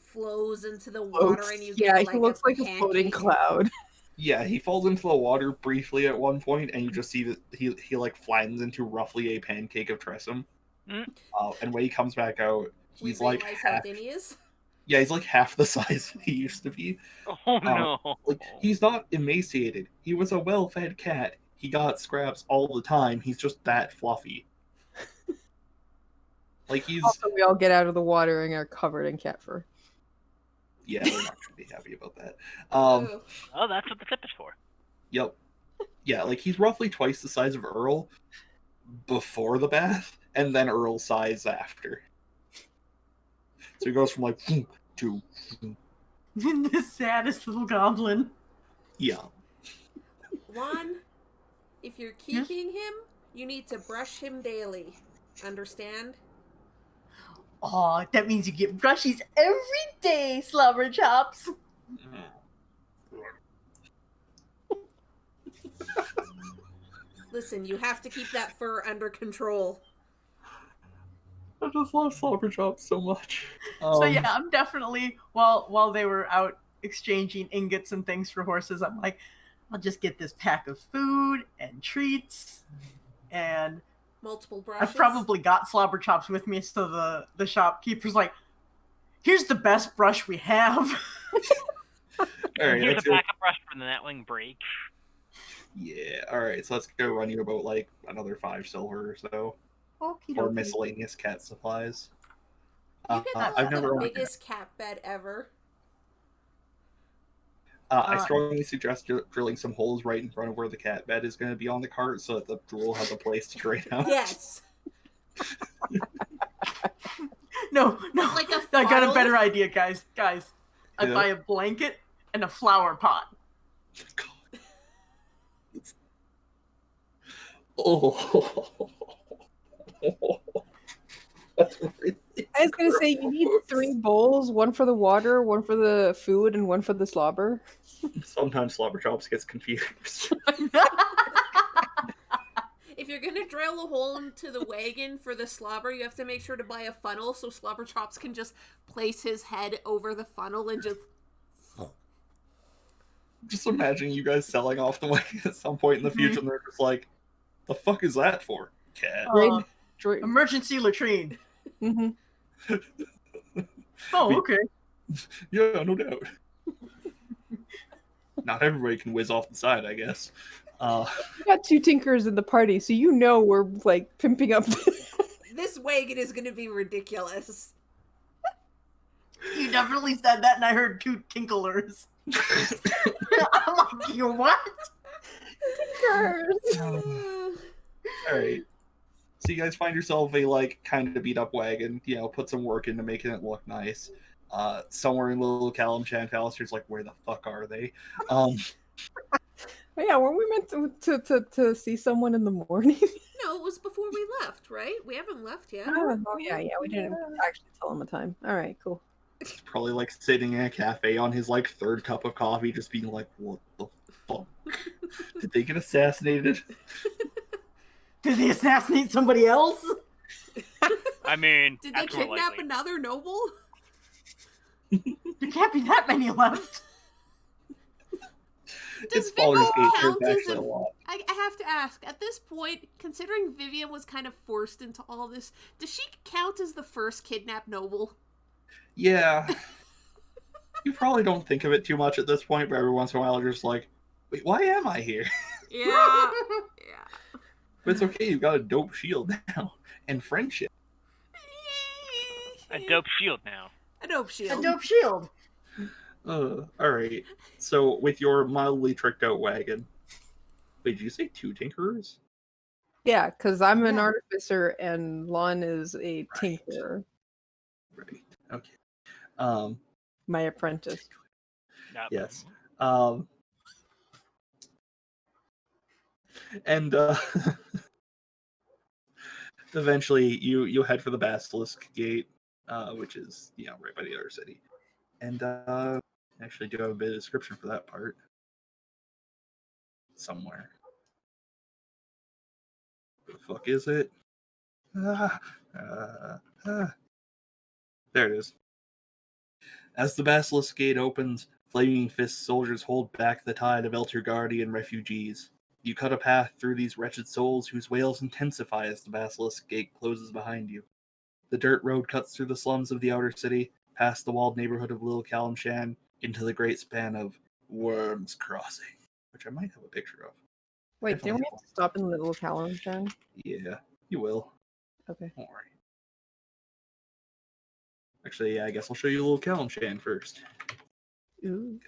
flows into the water, floats. and you Yeah, get he looks like a pancake. floating cloud. Yeah, he falls into the water briefly at one point, and you just see that he like flattens into roughly a pancake of Tressum. Mm. And when he comes back out, We he's like realize how half. thin he is. Yeah, he's like half the size he used to be. Oh no. Like he's not emaciated. He was a well-fed cat. He got scraps all the time. He's just that fluffy. Like he's Also, we all get out of the water and are covered in cat fur. yeah, they're not gonna be happy about that. Ugh. Oh, that's what the tip is for. Yep. Yeah, like he's roughly twice the size of Earl before the bath, and then Earl's size after. So he goes from like to The saddest little goblin. yeah. Lon, if you're keeping him, you need to brush him daily. Understand? Aw, that means you get brushies every day, Slobber Chops. Listen, you have to keep that fur under control. I just love Slobber Chops so much. So yeah, I'm definitely, while they were out exchanging ingots and things for horses, I'm like, I'll just get this pack of food and treats, and Multiple brushes. I've probably got Slobber Chops with me, so the shopkeeper's like, here's the best brush we have. All right, Here's a let's go. backup brush for the Netwing break. Yeah, all right. So let's go run you about like another 5 silver or so Okie for dokie. miscellaneous cat supplies. You get I've the never owned a cat. biggest cat bed ever. I strongly suggest drilling some holes right in front of where the cat bed is going to be on the cart, so that the drool has a place to drain out. Yes. No. Like a I got a funnel? better idea, guys. I Yeah. buy a blanket and a flower pot. Oh. That's really I was gonna say you need 3 bowls, one for the water, one for the food, and one for the slobber. Sometimes Slobber Chops gets confused. If you're gonna drill a hole into the wagon for the slobber, you have to make sure to buy a funnel so Slobber Chops can just place his head over the funnel and just. Just imagine you guys selling off the wagon at some point in the future, and they're just like, "The fuck is that for, cat?" Emergency latrine. Mm-hmm. Oh, okay. Yeah, no doubt. Not everybody can whiz off the side, I guess. We got 2 tinkers in the party, so you know we're like pimping up. This wagon is gonna be ridiculous. You definitely said that, and I heard 2 tinklers. I'm like, you what? Tinkers. All right. So you guys find yourself a like kind of beat up wagon. You know, put some work into making it look nice. Somewhere in little Callum Chan Fallister's like, where the fuck are they? Yeah, weren't we meant to see someone in the morning? No, it was before we left, right? We haven't left yet. Oh yeah, we didn't actually tell him a time. All right, cool. He's probably like sitting in a cafe on his like 3rd cup of coffee, just being like, what the fuck? Did they get assassinated? Did they assassinate somebody else? I mean, Did they that's more kidnap likely. another noble? There can't be that many left. Does It's Baldur's Vivian Gate. count There's as actually a lot. I have to ask, at this point, considering Vivian was kind of forced into all this, does she count as the first kidnapped noble? Yeah. You probably don't think of it too much at this point, but every once in a while you're just like, wait, why am I here? Yeah. But it's okay, you've got a dope shield now. And friendship. A dope shield now. A dope shield. A dope shield. Alright. So, with your mildly tricked out wagon. Wait, did you say 2 tinkerers? Yeah, because I'm an Yeah. artificer and Lon is a tinker, Right. Okay. my apprentice. Yep. Yes. And eventually you head for the Basilisk Gate, which is right by the other city. And actually do have a bit of description for that part. Somewhere. Where the fuck is it? There it is. As the Basilisk Gate opens, Flaming Fist soldiers hold back the tide of Elturgardian refugees. You cut a path through these wretched souls whose wails intensify as the Basilisk Gate closes behind you. The dirt road cuts through the slums of the outer city, past the walled neighborhood of Little Kalimshan, into the great span of Worms Crossing, which I might have a picture of. Wait, Definitely didn't we have to stop in Little Kalimshan? Yeah, you will. Okay. Don't worry. Actually, yeah, I guess I'll show you Little Kalimshan first. Ooh.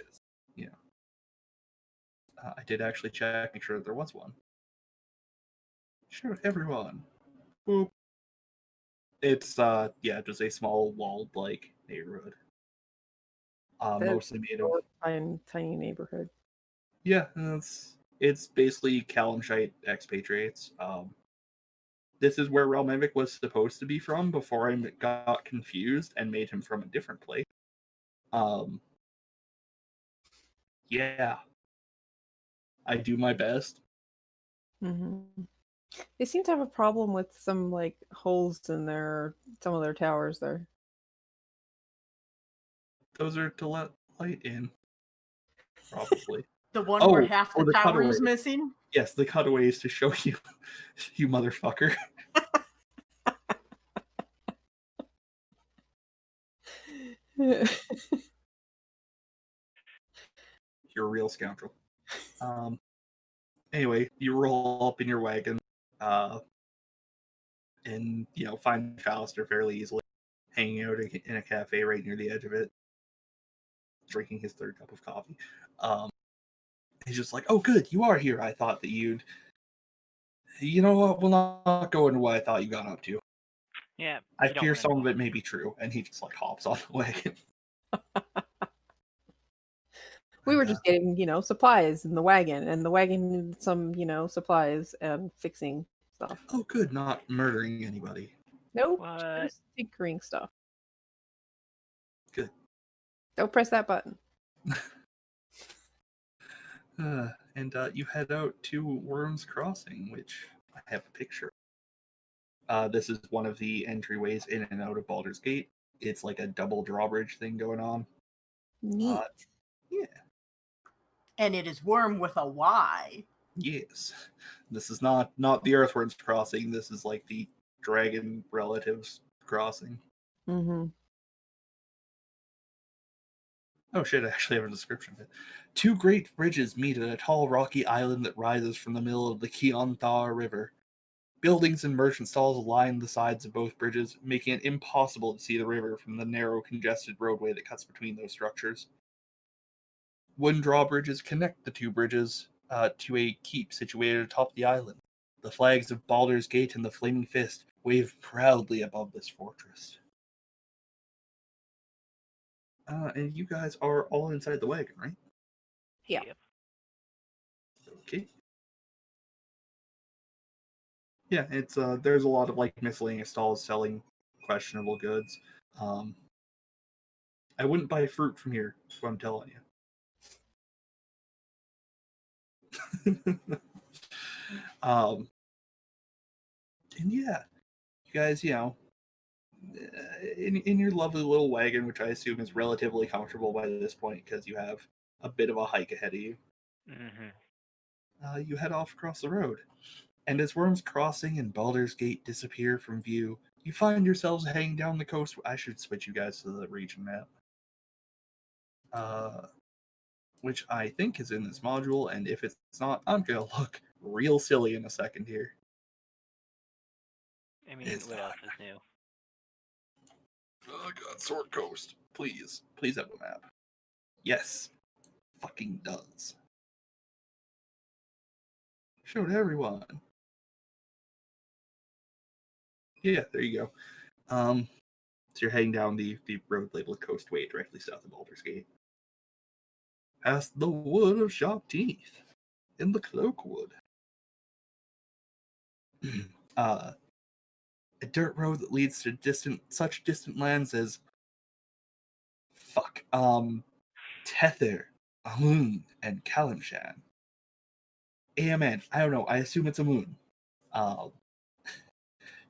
I did actually check, make sure that there was one. Show everyone. Boop. It's just a small walled neighborhood. That's Mostly made of tiny neighborhood. it's basically Kalimshite expatriates. this is where Relmevik was supposed to be from before I got confused and made him from a different place. Yeah. I do my best. They seem to have a problem with some like holes in some of their towers there. Those are to let light in. Probably. The one where half or the tower cutaway. is missing? Yes, the cutaways to show you, you motherfucker. You're a real scoundrel. Anyway, you roll up in your wagon, and find Fallister fairly easily, hanging out in a cafe right near the edge of it, drinking his third cup of coffee. He's just like, "Oh, good, you are here. I thought that you'd. You know what? We'll not go into what I thought you got up to. Yeah. I fear some of it may be true." And he just hops on the wagon. We were just getting, supplies in the wagon, and the wagon needed some, supplies and fixing stuff. Oh, good, not murdering anybody. Nope, just tinkering stuff. Good. Don't press that button. And you head out to Worm's Crossing, which I have a picture. This is one of the entryways in and out of Baldur's Gate. It's like a double drawbridge thing going on. Neat. Yeah. And it is Worm with a Y. Yes. This is not the Earthworms Crossing. This is like the Dragon Relatives Crossing. Mm-hmm. Oh shit, I actually have a description of it. 2 great bridges meet at a tall rocky island that rises from the middle of the Kionthar River. Buildings and merchant stalls line the sides of both bridges, making it impossible to see the river from the narrow, congested roadway that cuts between those structures. Wooden drawbridges connect the 2 bridges to a keep situated atop the island. The flags of Baldur's Gate and the Flaming Fist wave proudly above this fortress. And you guys are all inside the wagon, right? Yeah. Yep. Okay. Yeah, it's there's a lot of miscellaneous stalls selling questionable goods. I wouldn't buy fruit from here, is what I'm telling you. And yeah, you guys, in your lovely little wagon, which I assume is relatively comfortable by this point because you have a bit of a hike ahead of you. Mm-hmm. You head off across the road. And as Worm's Crossing and Baldur's Gate disappear from view, you find yourselves heading down the coast. I should switch you guys to the region map. Which I think is in this module, and if it's not, I'm gonna look real silly in a second here. I mean, what else is new? Oh god, Sword Coast. Please have a map. Yes. Fucking does. Show to everyone. Yeah, there you go. So you're heading down the road labeled Coastway directly south of Baldur's Gate. Past the Wood of Sharp Teeth. In the Cloakwood. A dirt road that leads to such distant lands as Tether, Ahun, and Kalimshan. Amen. I don't know. I assume it's a moon.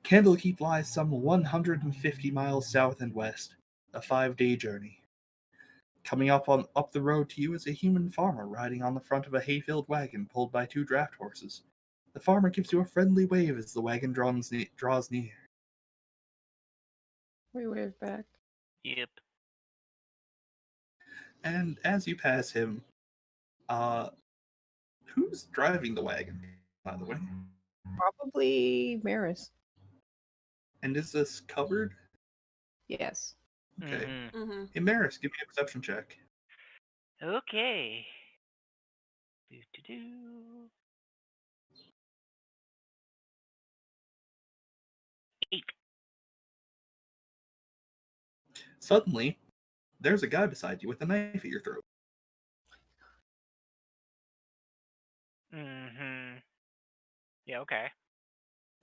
Candlekeep lies some 150 miles south and west, a 5-day journey. Coming up the road to you is a human farmer riding on the front of a hay-filled wagon pulled by 2 draft horses. The farmer gives you a friendly wave as the wagon draws near. We wave back. Yep. And as you pass him, who's driving the wagon, by the way? Probably Maris. And is this covered? Yes. Okay. Mm-hmm. Hey, Maris, give me a perception check. Okay. Do. 8. Suddenly, there's a guy beside you with a knife at your throat. Mm-hmm. Yeah, okay.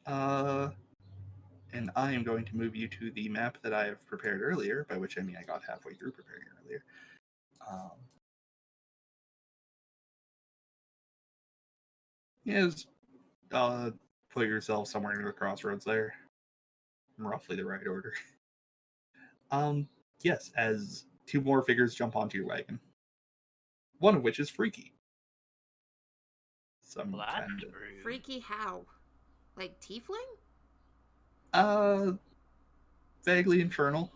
And I am going to move you to the map that I have prepared earlier, by which I mean I got halfway through preparing it earlier. Just put yourself somewhere near the crossroads there. In roughly the right order. Yes, as two more figures jump onto your wagon. One of which is Freaky. Some Well, that's kind of... rude. Freaky how? Like tiefling? Vaguely infernal.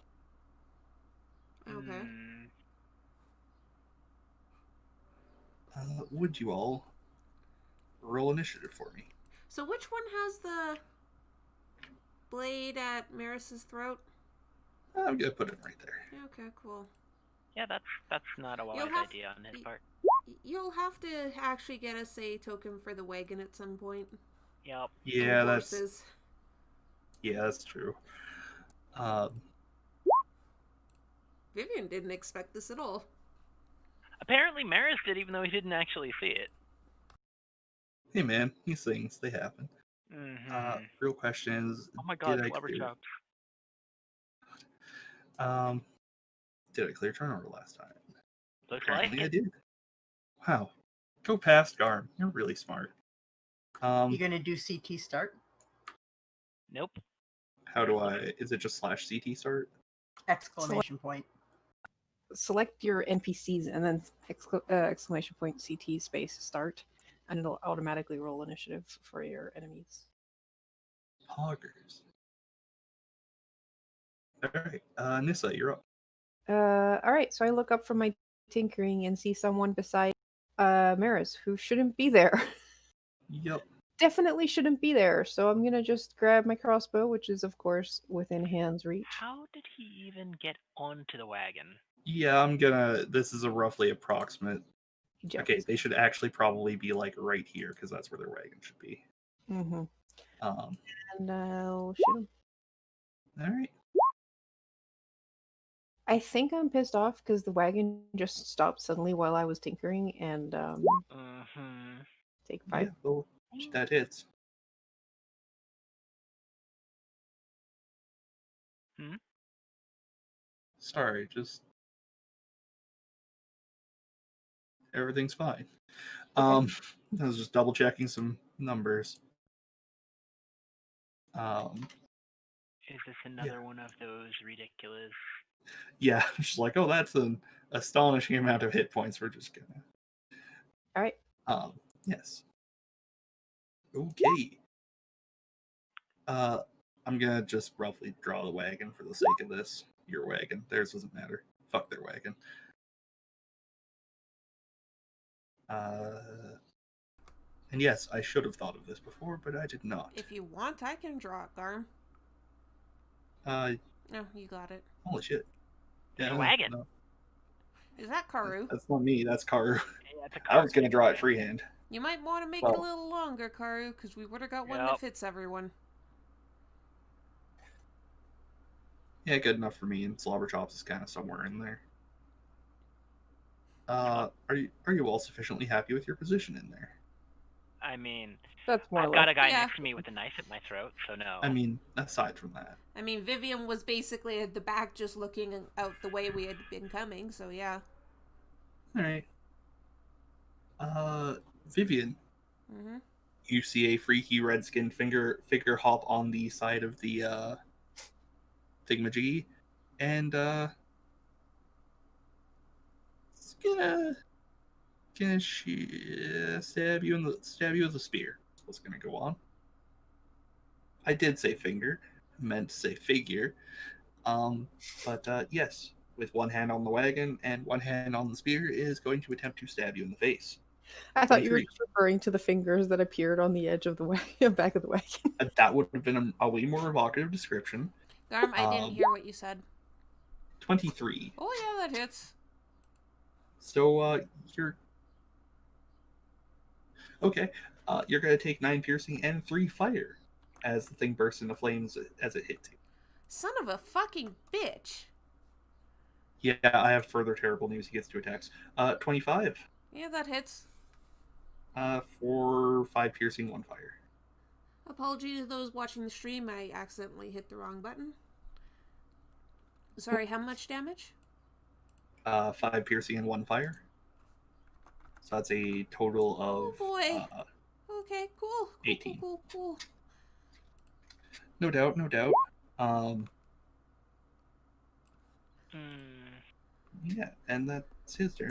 Okay. Would you all roll initiative for me? So which one has the blade at Maris's throat? I'm gonna put it right there. Okay, cool. Yeah, that's not a wise idea on his part. You'll have to actually get us a token for the wagon at some point. Yep. Yeah, And that's horses. true. Vivian didn't expect this at all. Apparently Maris did, even though he didn't actually see it. Hey man, these things, they happen. Mm-hmm. Real question is, Oh my god, did I blubber clear... chops. Did I clear turnover last time? Looks like Apparently I it. did. Wow. Go past Garm. You're really smart. You gonna do CT start? Nope. How do I... Is it just /CT start? Exclamation point. Select your NPCs and then exclamation point CT space start, and it'll automatically roll initiative for your enemies. Poggers. Alright, Nissa, you're up. Alright, so I look up from my tinkering and see someone beside Maris who shouldn't be there. Yep. Definitely shouldn't be there, so I'm gonna just grab my crossbow, which is of course within hand's reach. How did he even get onto the wagon? Yeah, I'm gonna... This is a roughly approximate... Eject. Okay, they should actually probably be like right here, because that's where their wagon should be. Mm-hmm. Um, And I'll shoot him. Alright. I think I'm pissed off because the wagon just stopped suddenly while I was tinkering, and Mm-hmm. take 5. Yeah, well, that hits. Hmm? Sorry, just... Everything's fine. I was just double checking some numbers. Is this another one of those ridiculous? Yeah, just like, oh, that's an astonishing amount of hit points. We're just gonna... Alright. Yes. Okay. I'm gonna just roughly draw the wagon for the sake of this. Your wagon. Theirs doesn't matter. Fuck their wagon. And yes, I should have thought of this before, but I did not. If you want, I can draw it, Garm. No, you got it. Holy shit. It's a wagon. No, Is that Karu? that's not me, that's Karu. Yeah, it's a I was car. gonna draw it freehand. You might want to make it Well- a little longer, Karu, because we would have got one Yep. that fits everyone. Yeah, good enough for me, and Slobber Chops is kind of somewhere in there. Are you all sufficiently happy with your position in there? I mean, That's more I've like got a guy Yeah. next to me with a knife at my throat, so no. I mean, aside from that. I mean, Vivian was basically at the back just looking out the way we had been coming, so yeah. Alright. Vivian, Mm-hmm. you see a freaky red-skinned figure hop on the side of the thingamajiggy, and it's gonna stab you with a spear. That's what's gonna go on. I did say finger, I meant to say figure. But yes, with one hand on the wagon and one hand on the spear, is going to attempt to stab you in the face. I thought you were 23. just referring to the fingers that appeared on the edge of the wagon, back of the wagon. That would have been a way more evocative description. Garm, I didn't hear what you said. 23. Oh yeah, that hits. So you're okay. You're gonna take 9 piercing and 3 fire as the thing bursts into flames as it hits you. Son of a fucking bitch. Yeah, I have further terrible news. He gets 2 attacks. 25. Yeah, that hits. For 5 piercing, 1 fire. Apology to those watching the stream. I accidentally hit the wrong button. Sorry, how much damage? 5 piercing and 1 fire. So that's a total of. Oh boy. Okay, cool. 18. Cool. No doubt. Yeah, and that's his turn.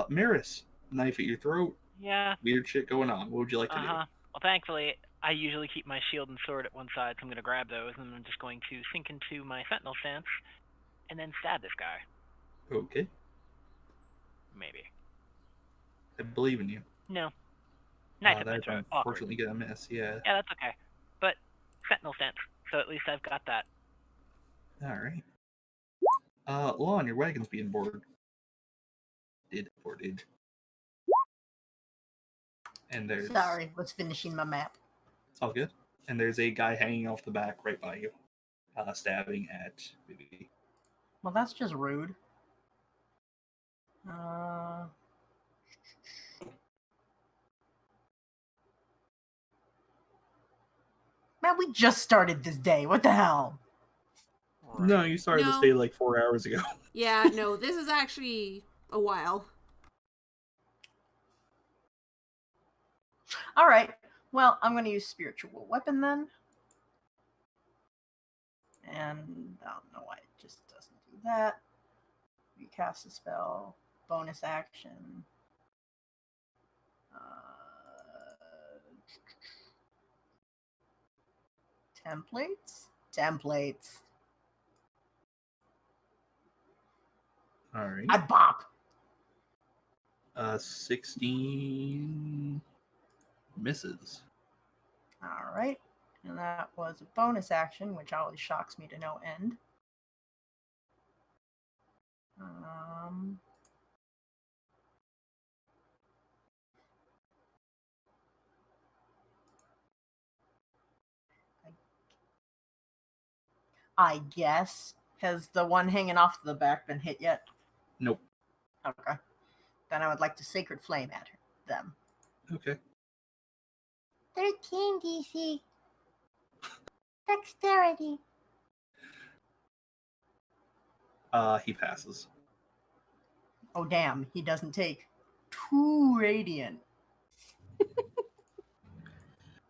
Maris, knife at your throat. Yeah. Weird shit going on. What would you like to do? Well, thankfully, I usually keep my shield and sword at one side, so I'm going to grab those, and I'm just going to sink into my sentinel stance, and then stab this guy. Okay. Maybe. I believe in you. No. Knife at my That's throat. unfortunately gonna miss, yeah. Yeah, that's okay. But sentinel stance, so at least I've got that. Alright. Lon, your wagon's being boarded. Boarded. And there's... Sorry, was finishing my map. It's all good. And there's a guy hanging off the back right by you. Stabbing at... Well, that's just rude. Man, we just started this day. What the hell? No, you started this day like 4 hours ago. Yeah, no, this is actually a while. All right. Well, I'm going to use spiritual weapon then. And I don't know why it just doesn't do that. Recast a spell. Bonus action. Templates. Alright. I bop. 16 misses. All right. And that was a bonus action, which always shocks me to no end. I guess. Has the one hanging off the back been hit yet? Nope. Okay. Then I would like to Sacred Flame at them. Okay. 13 DC. Dexterity. He passes. Oh, damn. He doesn't take 2 radiant.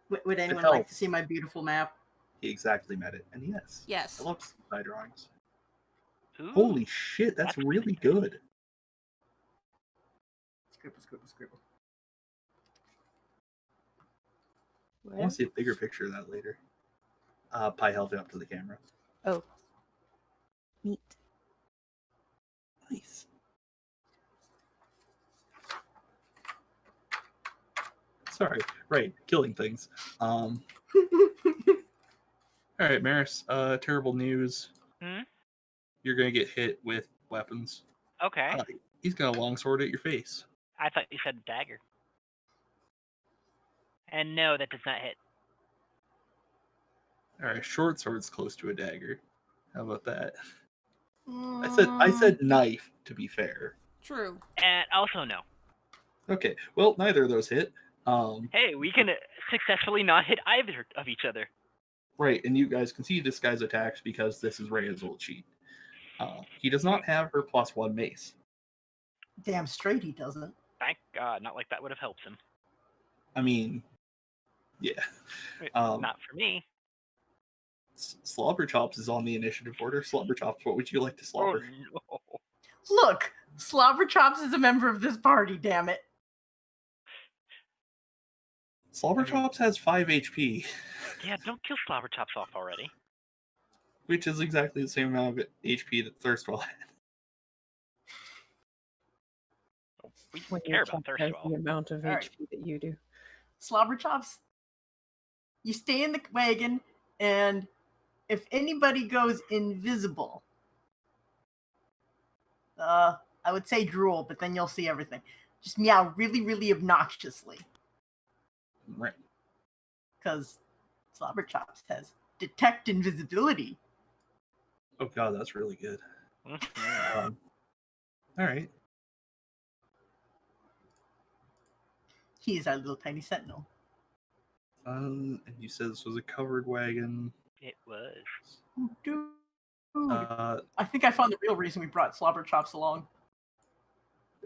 Would anyone like to see my beautiful map? He exactly met it. And yes. Yes. I love side drawings. Ooh. Holy shit, that's really good. Scribble. I want to see a bigger picture of that later. Pi held it up to the camera. Oh. Neat. Nice. Sorry. Right. Killing things. All right, Maris. Terrible news. You're going to get hit with weapons. Okay. He's got a longsword at your face. I thought you said dagger. And no, that does not hit. Alright, short sword's close to a dagger. How about that? I said knife, to be fair. True. And also no. Okay, well, neither of those hit. Hey, we can successfully not hit either of each other. Right, and you guys can see this guy's attacks because this is Rhea's old cheat. He does not have her +1 mace. Damn straight he doesn't. Thank God, not like that would have helped him. I mean, yeah. Not for me. Slobber Chops is on the initiative order. Slobber Chops, what would you like to slobber? Oh, no. Look, Slobber Chops is a member of this party, damn it. Slobber Chops has 5 HP. Yeah, don't kill Slobber Chops off already. Which is exactly the same amount of HP that Thurstwell had. We don't care about Thurstwell. The amount of Right. HP that you do. Slobber Chops, you stay in the wagon, and if anybody goes invisible, I would say drool, but then you'll see everything. Just meow really, really obnoxiously. Right. Because Slobber Chops has detect invisibility. Oh god, that's really good. Alright. He is our little tiny sentinel. And you said this was a covered wagon. It was. Dude, Uh, I think I found the real reason we brought Slobber Chops along.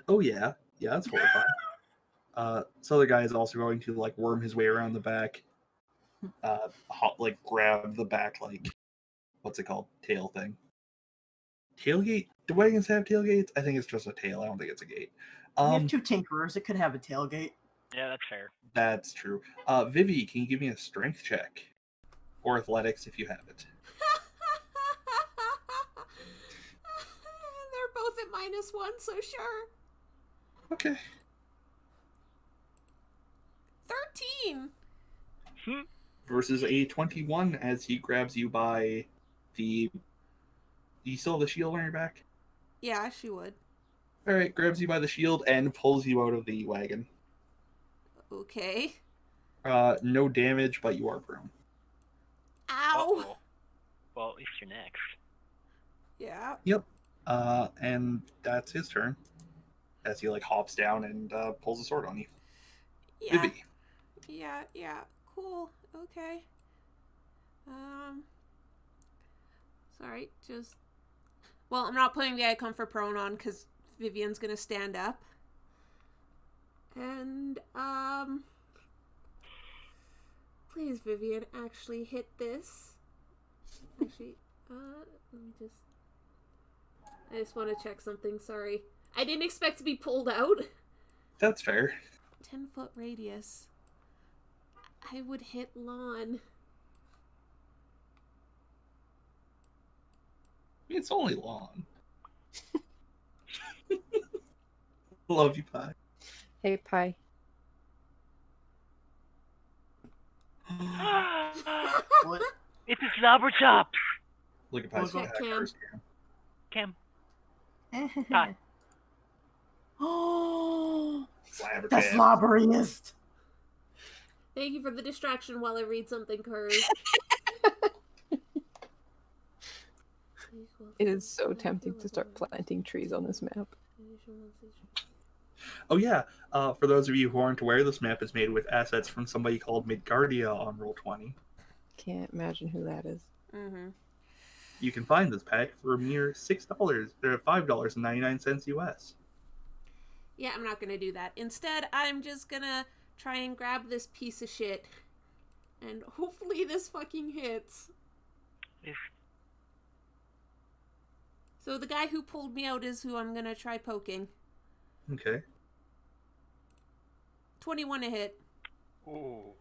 oh yeah, that's horrifying. This other guy is also going to like worm his way around the back, like grab the back, like what's it called, tail thing. Tailgate? Do wagons have tailgates? I think it's just a tail. I don't think it's a gate. We have 2 tinkerers. It could have a tailgate. Yeah, that's fair. That's true. Vivi, can you give me a strength check or athletics if you have it? They're both at -1, so sure. Okay. 13. Versus a 21 as he grabs you by the. You still have the shield on your back? Yeah, she would. Alright, grabs you by the shield and pulls you out of the wagon. Okay. No damage, but you are prone. Ow. Uh-oh. Well, at least you're next. Yeah. Yep. And that's his turn. As he like hops down and pulls a sword on you. Yeah. Vivi. Yeah. Cool. Okay. Sorry, just. Well, I'm not putting the icon for prone on because Vivian's gonna stand up. And, please, Vivian, actually hit this. Actually, let me just. I just want to check something, sorry. I didn't expect to be pulled out. That's fair. 10-foot radius. I would hit lawn. It's only lawn. Love you, Pie. Hey, Pie. What? It's a slobber chops. Look at Pie's Okay, back Cam. first. Cam. Oh, Slabber the Cam. slobberiest. Thank you for the distraction while I read something, Curry. It is so tempting to start planting trees on this map. Oh yeah, for those of you who aren't aware, this map is made with assets from somebody called Midgardia on Roll20. Can't imagine who that is. Mm-hmm. You can find this pack for a mere $6 or $5.99 US. Yeah, I'm not gonna do that. Instead, I'm just gonna try and grab this piece of shit. And hopefully this fucking hits. So the guy who pulled me out is who I'm gonna try poking. Okay. 21 to hit. Ooh.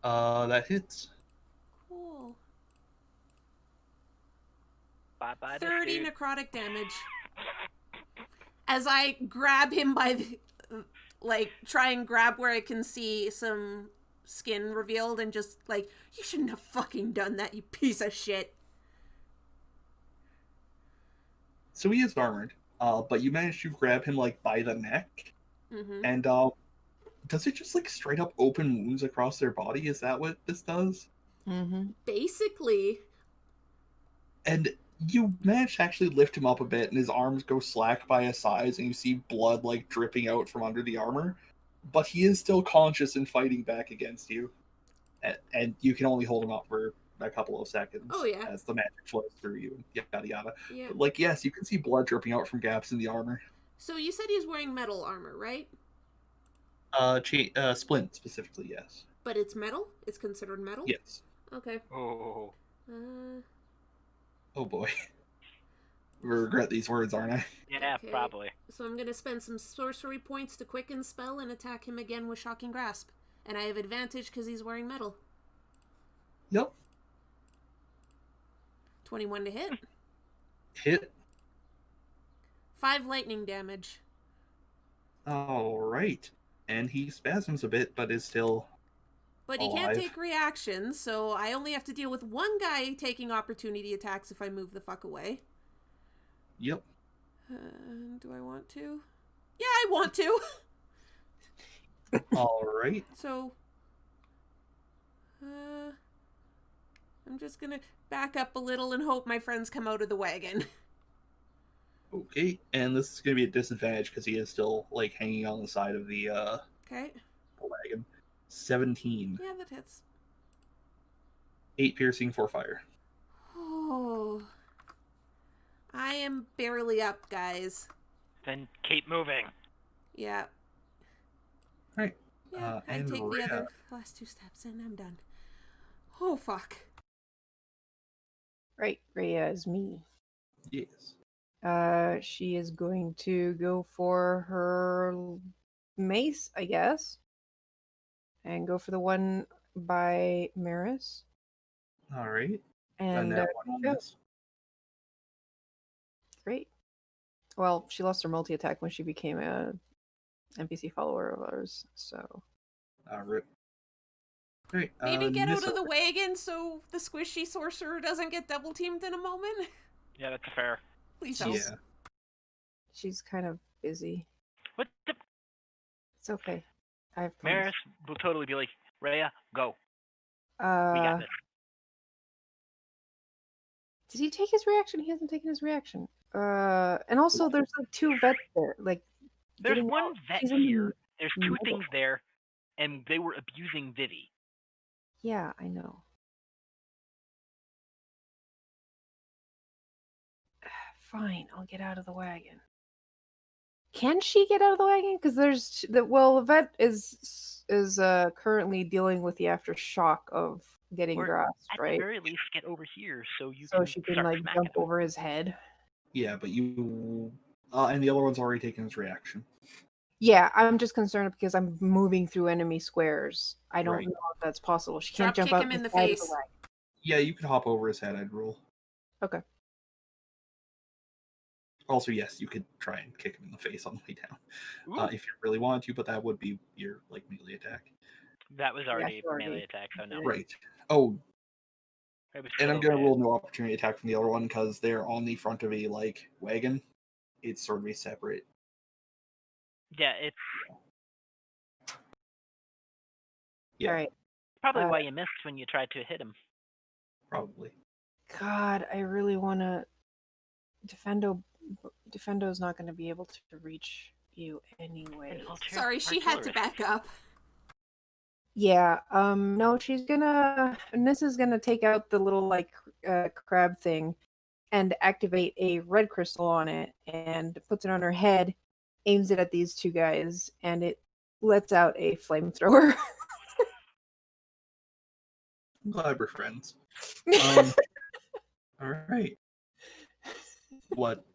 That hits. Cool. Bye-bye. 30 necrotic damage. As I grab him by the... Like, try and grab where I can see some skin revealed and just, like, you shouldn't have fucking done that, you piece of shit. So he is armored, but you managed to grab him like by the neck, Mm-hmm. and does it just like straight up open wounds across their body? Is that what this does? Mm-hmm. Basically. And you manage to actually lift him up a bit, and his arms go slack by his sides, and you see blood like dripping out from under the armor. But he is still conscious and fighting back against you, and you can only hold him up for a couple of seconds. Oh, yeah. As the magic flows through you, and yada yada. Yeah. But, like, yes, you can see blood dripping out from gaps in the armor. So you said he's wearing metal armor, right? Splint specifically, yes. But it's metal? It's considered metal? Yes. Okay. Oh. Oh boy. I regret these words, aren't I? Yeah, Okay. probably. So I'm gonna spend some sorcery points to quicken spell and attack him again with Shocking Grasp. And I have advantage because he's wearing metal. Yep. 21 to hit. Hit. 5 lightning damage. Alright. And he spasms a bit, but is still But he can't alive. take reactions, so I only have to deal with one guy taking opportunity attacks if I move the fuck away. Yep. Do I want to? Yeah, I want to! Alright. So, I'm just gonna back up a little and hope my friends come out of the wagon. Okay. And this is going to be a disadvantage because he is still, like, hanging on the side of the Okay. wagon. 17. Yeah, that hits. 8 piercing, 4 fire. Oh. I am barely up, guys. Then keep moving. Yeah. Alright. Yeah, I and take the Rhea. other last 2 steps and I'm done. Oh, fuck. Right, Rhea is me. Yes. She is going to go for her mace, I guess, and go for the one by Maris. Alright. And that one on go. this. Great. Well, she lost her multi attack when she became a NPC follower of ours, so. Alright. Alright. Maybe get out Nissa. of the wagon so the squishy sorcerer doesn't get double teamed in a moment. Yeah, that's fair. Please help. Yeah. She's kind of busy. What the? It's okay. I have plans. Maris will totally be like, Rhea, go. We Uh, got this. did he take his reaction? He hasn't taken his reaction. And also there's like 2 vets there. Like There's getting one out. vet She's in here. There's 2 middle. things there, and they were abusing Vivi. Yeah, I know. Fine, I'll get out of the wagon. Can she get out of the wagon? Because there's the vet is currently dealing with the aftershock of getting Or grasped, At the right? very least, get over here so you So can she can start like smacking jump them. over his head. Yeah, but you... and the other one's already taken his reaction. Yeah, I'm just concerned because I'm moving through enemy squares. I don't Right. know if that's possible. She can't Drop jump kick out him in the side of face. wagon. Yeah, you could hop over his head, I'd roll. Okay. Also, yes, you could try and kick him in the face on the way down. Ooh, If you really wanted to, but that would be your like melee attack. that was already she already melee attack, so no. Right. Oh, It was and I'm still gonna bad. roll no opportunity attack from the other one because they're on the front of a like wagon. It's sort of a separate. Yeah, it's Yeah, All right. probably why you missed when you tried to hit him. probably. God, I really want to. Defendo's not going to be able to reach you anyway. Sorry, she had to back up. Yeah. No, she's gonna. Nissa's gonna take out the little like crab thing, and activate a red crystal on it, and puts it on her head, aims it at these 2 guys, and it lets out a flamethrower. I'm glad we're friends. All right. What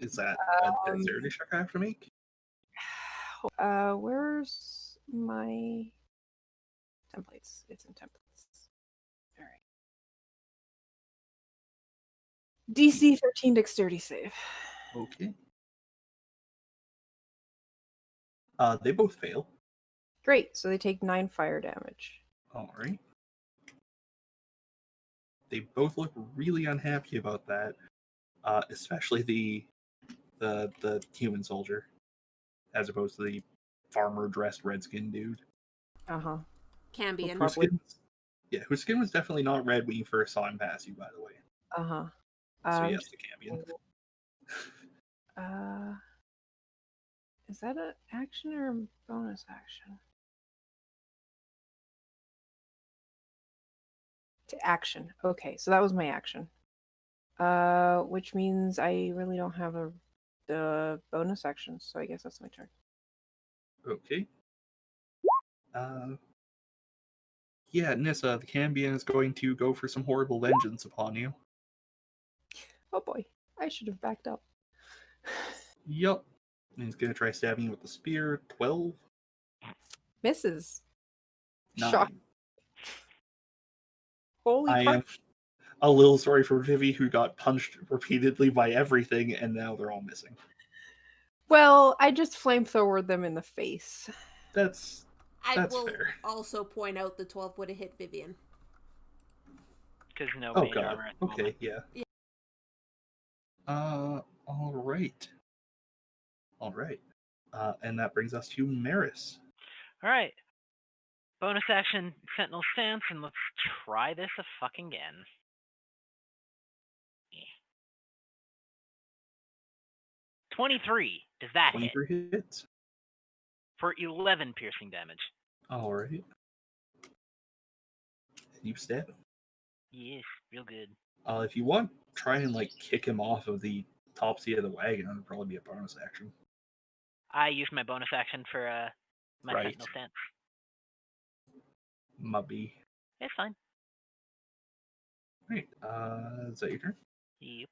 is that? A dexterity check I have to make? Where's my templates? It's in templates. All right. DC 13 dexterity save. Okay. They both fail. Great. So they take 9 fire damage. All right. They both look really unhappy about that, especially the human soldier, as opposed to the farmer dressed redskin dude. Uh-huh. Cambion. Whose skin was definitely not red when you first saw him pass you, by the way. Uh-huh. So yes, the Cambion. Is that an action or a bonus action? To action. Okay, so that was my action. Which means I really don't have the bonus action, so I guess that's my turn. Okay. Yeah, Nissa, the Cambion is going to go for some horrible vengeance upon you. Oh boy, I should have backed up. Yup. And he's going to try stabbing you with the spear. 12. Misses. 9. Shock. Holy I fuck. am a little sorry for Vivi, who got punched repeatedly by everything, and now they're all missing. Well, I just flamethrowered them in the face. That's I will fair. also point out the 12 would have hit Vivian. Because no Oh mage god. armor at the Okay, moment. yeah. All right. And that brings us to Maris. All right. Bonus action, Sentinel Stance, and let's try this a fucking again. 23. Does that hit? 23 hits. For 11 piercing damage. All right. You stab him. Yes, real good. If you want, try and like kick him off of the top seat of the wagon. That would probably be a bonus action. I use my bonus action for my Right. sentinel stance. Mubby. It's fine. Right. Is that your turn? Yep.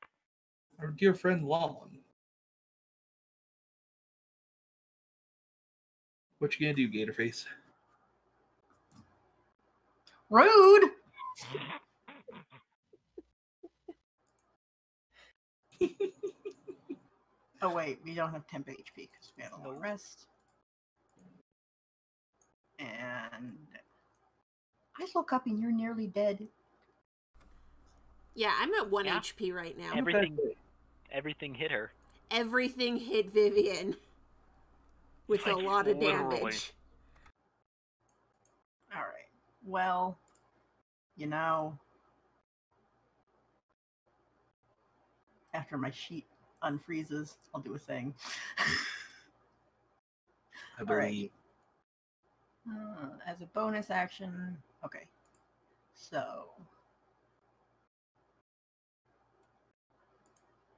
Our dear friend Lon. What you gonna do, Gatorface? Rude. Oh wait, we don't have temp HP because we had a long rest. And I look up and you're nearly dead. Yeah, I'm at 1 Yeah. HP right now. Everything hit her. Everything hit Vivian with Like, a lot of literally. damage. All right. Well, you know, after my sheet unfreezes, I'll do a thing. I All right. believe. As a bonus action, okay. So,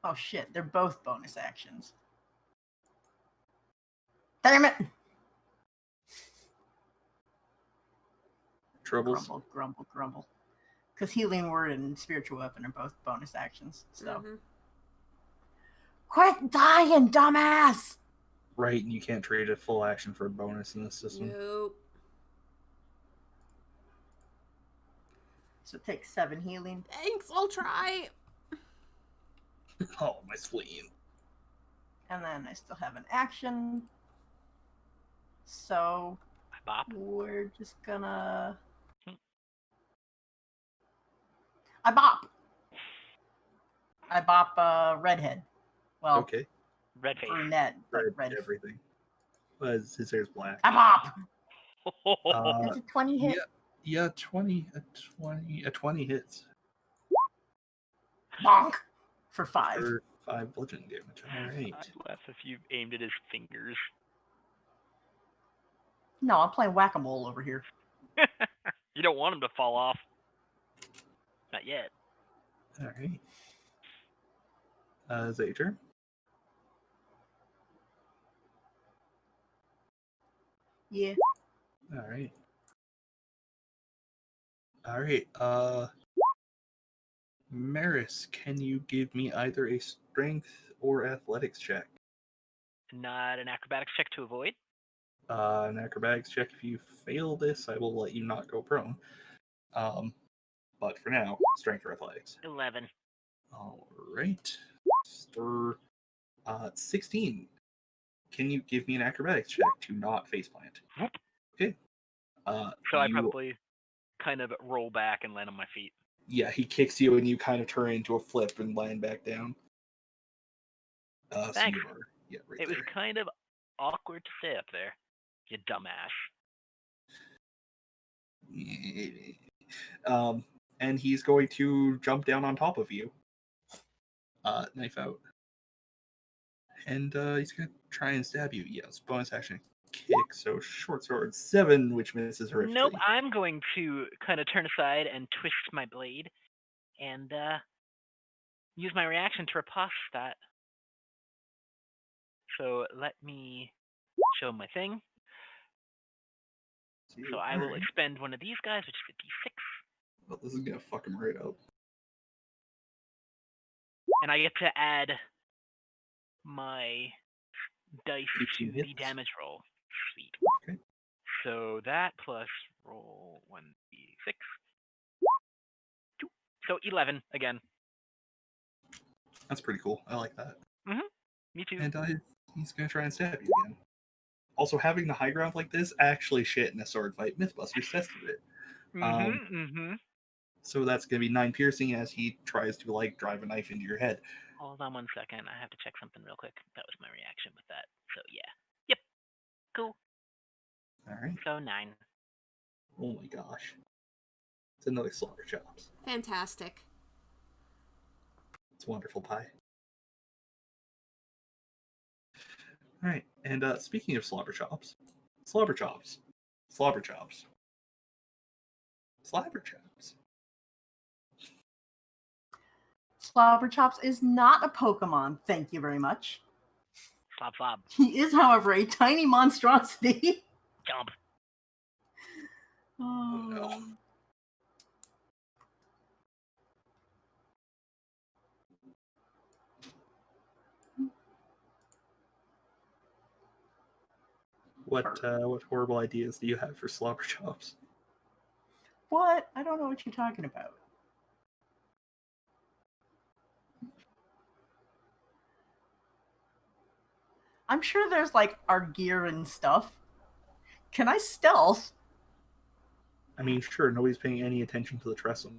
oh shit, they're both bonus actions. Damn it! Troubles. Grumble, grumble, grumble. Because Healing Word and Spiritual Weapon are both bonus actions. So, quit dying, dumbass! Right, and you can't trade a full action for a bonus in this system. Nope. So take 7 healing. Thanks, I'll try. Oh, my spleen. And then I still have an action. So I bop. we're just gonna... I bop! I bop Redhead. Well, Okay. Red face. brunette, but red. Everything. His hair's black. I bop! Uh, Does a 20 hit? yeah, 20 hits. Bonk! For 5. For 5 bludgeoning damage. All right. I'd laugh if you aimed at his fingers. No, I'm playing whack-a-mole over here. You don't want him to fall off. Not yet. All right. Is that your turn? Yeah. All right. All right. Maris, can you give me either a strength or athletics check? Not an acrobatics check to avoid. An acrobatics check. If you fail this, I will let you not go prone. But for now, strength or athletics. 11. All right. 16. Can you give me an acrobatics check to not faceplant? Whoop. Okay. So I probably kind of roll back and land on my feet. Yeah, he kicks you and you kind of turn into a flip and land back down. So Thanks. you are, yeah, right It was there. kind of awkward to stay up there, you dumbass. And he's going to jump down on top of you. Knife out. And he's going to try and stab you. Yes, bonus action kick. So short sword 7, which misses horrifically. Nope, I'm going to kind of turn aside and twist my blade and use my reaction to riposte that. So let me show my thing. So I will expend one of these guys, which is a d6. Well, this is going to fuck him right up. And I get to add my dice to the damage roll. Sweet. Okay. So that plus roll 1d6. So 11 again. That's pretty cool. I like that. Me too. And he's going to try and stab you again. Also, having the high ground like this actually shit in a sword fight. Mythbusters tested it. So that's going to be 9 piercing as he tries to, like, drive a knife into your head. Hold on 1 second. I have to check something real quick. That was my reaction with that. So, yeah. Yep. Cool. All right. So, 9. Oh my gosh. It's another slaughter chops. Fantastic. It's wonderful pie. All right. And speaking of slaughter chops, Slobber Chops. Slobber Chops. Slobberchops is not a Pokemon, thank you very much. Slop, slop. He is, however, a tiny monstrosity. Jump. Oh no. What horrible ideas do you have for Slobber Chops? What? I don't know what you're talking about. I'm sure there's like our gear and stuff. Can I stealth? I mean, sure, nobody's paying any attention to the trestle.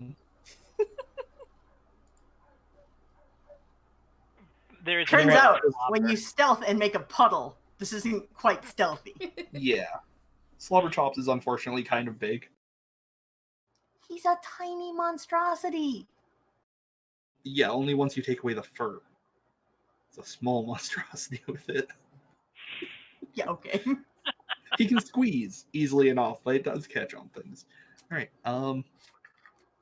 There's Turns no out, slobber. when you stealth and make a puddle, this isn't quite stealthy. Yeah. Slobber Chops is unfortunately kind of big. He's a tiny monstrosity. Yeah, only once you take away the fur. It's a small monstrosity with it. Yeah, okay. He can squeeze easily enough, but it does catch on things. Alright,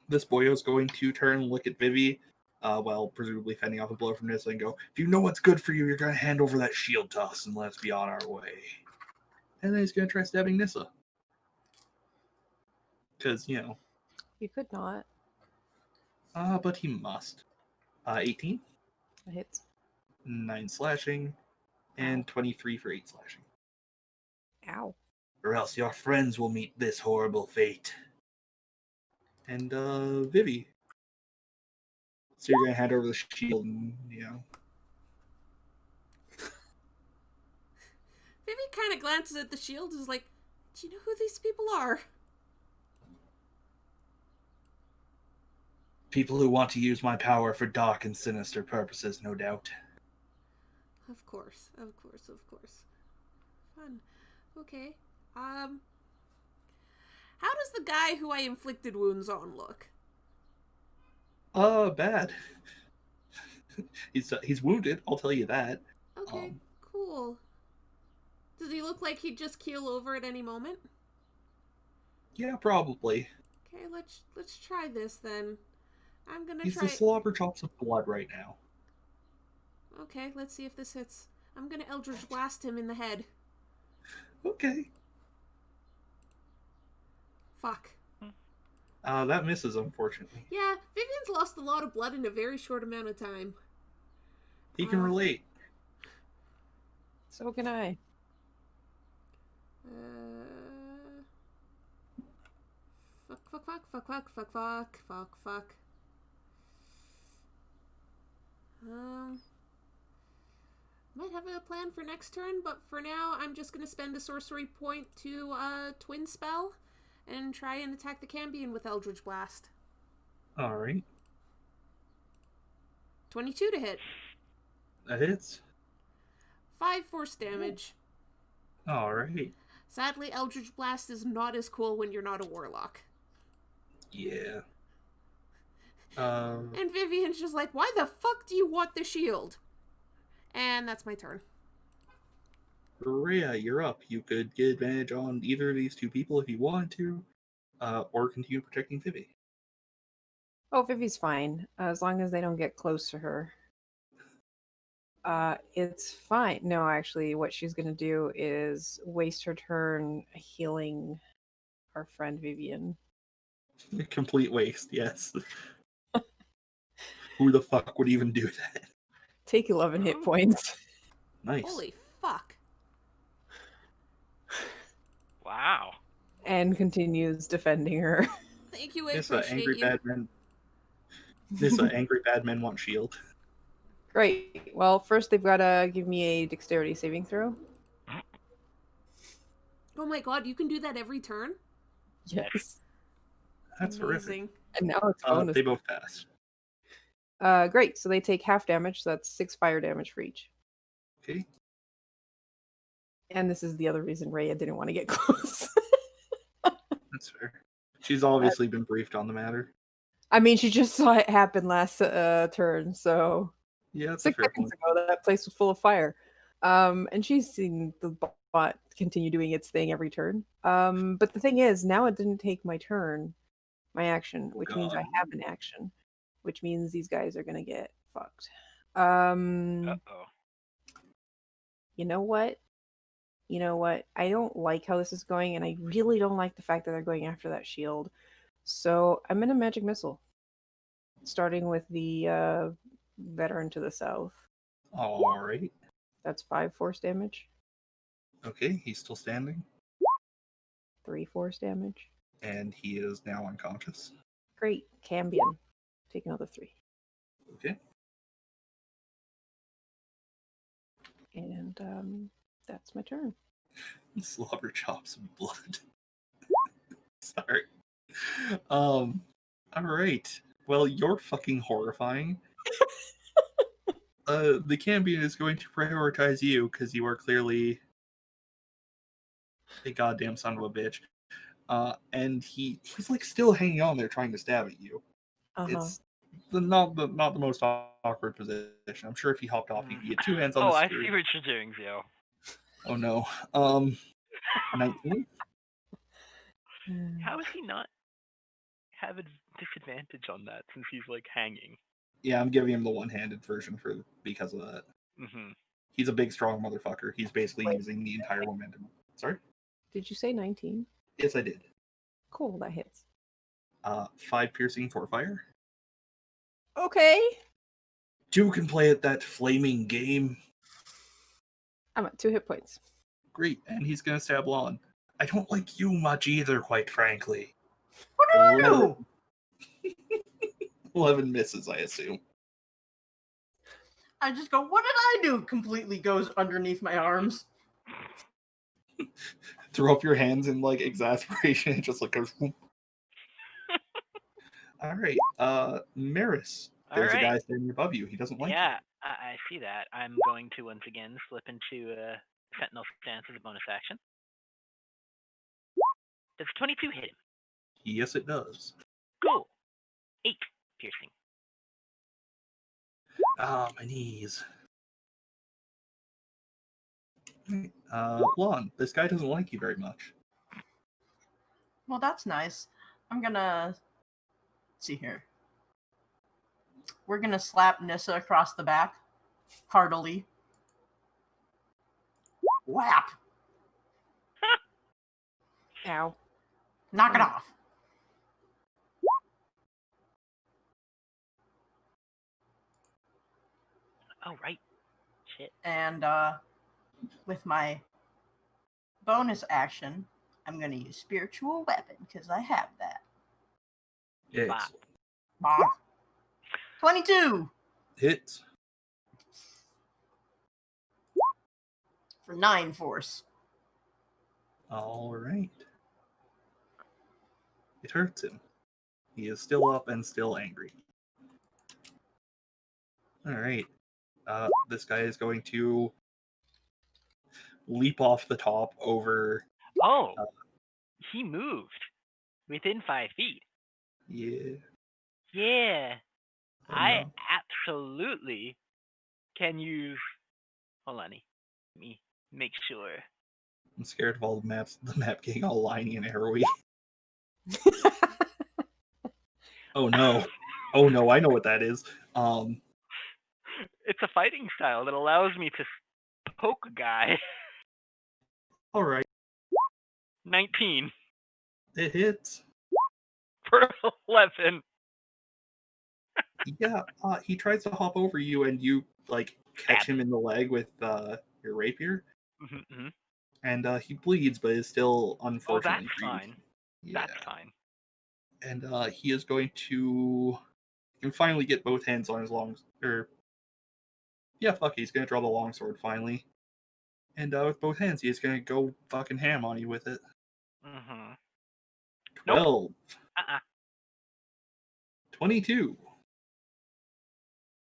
this boyo's going to turn and look at Vivi, while presumably fending off a blow from Nissa and go, if you know what's good for you, you're going to hand over that shield to us and let us be on our way. And then he's going to try stabbing Nissa. Because, you know. You could not. But he must. 18, That hits. 9 slashing, and 23 for 8 slashing. Ow. Or else your friends will meet this horrible fate. And, Vivi. So you're going to hand over the shield and, you know. Vivi kind of glances at the shield and is like, do you know who these people are? People who want to use my power for dark and sinister purposes, no doubt. Of course, of course, of course. Fun. Okay. How does the guy who I inflicted wounds on look? Bad. He's wounded, I'll tell you that. Okay, cool. Does he look like he'd just keel over at any moment? Yeah, probably. Okay, let's try this then. I'm gonna He's try. the Slobber Chops of blood right now. Okay, let's see if this hits. I'm gonna Eldridge Blast him in the head. Okay. Fuck. That misses, unfortunately. Yeah, Vivian's lost a lot of blood in a very short amount of time. He can relate. So can I. Fuck. Might have a plan for next turn, but for now, I'm just gonna spend a sorcery point to twin spell and try and attack the Cambion with Eldridge Blast. Alright. 22 to hit. That hits. 5 force damage. Alright. Sadly, Eldridge Blast is not as cool when you're not a warlock. Yeah. And Vivian's just like, why the fuck do you want the shield? And that's my turn. Rhea, you're up. You could get advantage on either of these two people if you wanted to, or continue protecting Vivi. Oh, Vivi's fine, as long as they don't get close to her. It's fine. No, actually, what she's going to do is waste her turn healing our friend Vivian. Complete waste, yes. Who the fuck would even do that? Take 11 hit points. Nice. Holy fuck. Wow. And continues defending her. Thank you, I This appreciate angry you. bad men. This angry bad men want shield. Great. Well, first they've got to give me a dexterity saving throw. Oh my god, you can do that every turn? Yes. That's horrific. Amazing. And now it's bonus. They both pass. Great. So they take half damage. So that's 6 fire damage for each. Okay. And this is the other reason Rhea didn't want to get close. That's fair. She's obviously been briefed on the matter. I mean, she just saw it happen last turn, so Yeah, that's a 6 fair seconds point. ago that place was full of fire. And she's seen the not continue doing its thing every turn. But the thing is, now it didn't take my turn, my action, which means I have an action, which means these guys are gonna get fucked. Uh-oh. You know what? You know what? I don't like how this is going, and I really don't like the fact that they're going after that shield. So I'm gonna magic missile, starting with the veteran to the south. All right. That's 5 force damage, Okay, he's still standing, 3 force damage. and he is now unconscious. Great, Cambion. Take another 3. Okay. And that's my turn. Slobber chops and blood. Sorry. All right. Well, you're fucking horrifying. The Cambion is going to prioritize you because you are clearly a goddamn son of a bitch. And he's like still hanging on there trying to stab at you. It's not the most awkward position. I'm sure if he hopped off, he'd get 2 hands on Oh, the I spear. see what you're doing, Zio. Oh no. 19. How does he not have a disadvantage on that since he's like hanging? Yeah, I'm giving him the one-handed version because of that. Mm-hmm. He's a big, strong motherfucker. He's basically using the entire momentum. Sorry? Did you say 19? Yes, I did. Cool, that hits. 5 piercing, 4 fire. Okay. 2 can play at that flaming game. I'm at 2 hit points. Great, and he's gonna stab Lon. I don't like you much either, quite frankly. What did I do? 11 misses, I assume. I just go, what did I do? Completely goes underneath my arms. Throw up your hands in like exasperation and just like goes. All right, Maris. There's a guy standing above you. He doesn't like you. Yeah, I see that. I'm going to once again slip into Sentinel stance as a bonus action. Does 22 hit him? Yes, it does. Cool. 8 piercing. Ah, my knees. Lon, this guy doesn't like you very much. Well, that's nice. I'm gonna... Let's see here. We're gonna slap Nissa across the back. Heartily. Whap! Ow. Knock it off. Oh, right. Shit. And with my bonus action, I'm going to use Spiritual Weapon because I have that. Yes. Bonk. 22 Hits. for 9 force. All right. It hurts him. He is still up and still angry. All right. This guy is going to leap off the top over. Oh, he moved within 5 feet. Yeah. Yeah. Oh, I no. absolutely can use. Hold on. Let me make sure. I'm scared of all the map getting all liney and arrowy. Oh no. Oh no, I know what that is. It's a fighting style that allows me to poke a guy. All right. 19 It hits. for 11. Yeah, he tries to hop over you and you like catch him in the leg with your rapier. Mm-hmm. And he bleeds, but is still Oh, unfortunately that's grieved. fine. Yeah. That's fine. And he is going to. He can finally get both hands on his he's gonna draw the longsword finally. And with both hands, he's gonna go fucking ham on you with it. Mm-hmm. 12. Nope. 22.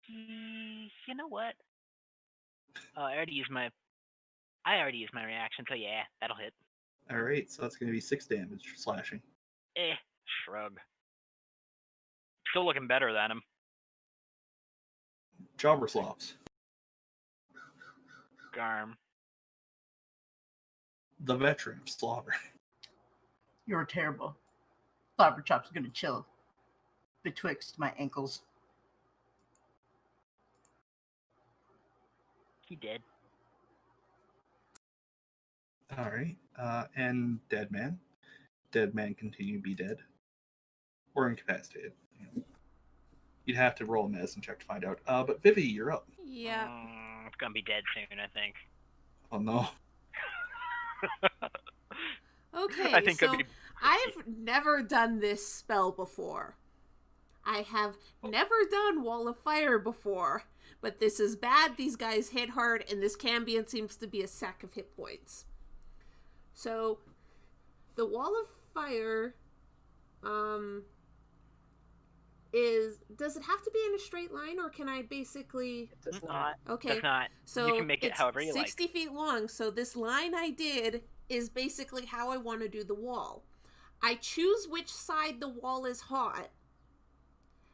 You know what? Oh, I already used my reaction, so yeah, that'll hit. Alright, so that's gonna be 6 damage slashing. Shrug. Still looking better than him. Jobber slops. Garm. the veteran of Slobber. You're terrible. Slobberchop's gonna chill betwixt my ankles. He did. All right. And Dead Man. Dead Man continue to be dead. Or incapacitated. You'd have to roll a medicine check to find out. But Vivi, you're up. Yeah. It's gonna be dead soon, I think. Oh no. Okay, I think so it'd be- I've never done this spell before. I have never done Wall of Fire before, but this is bad. These guys hit hard, and this Cambion seems to be a sack of hit points. So, the Wall of Fire, does it have to be in a straight line, or can I basically... It does not. Okay, That's not. so You can make it it's however you 60 feet long, so this line I did is basically how I want to do the wall. I choose which side the wall is hot,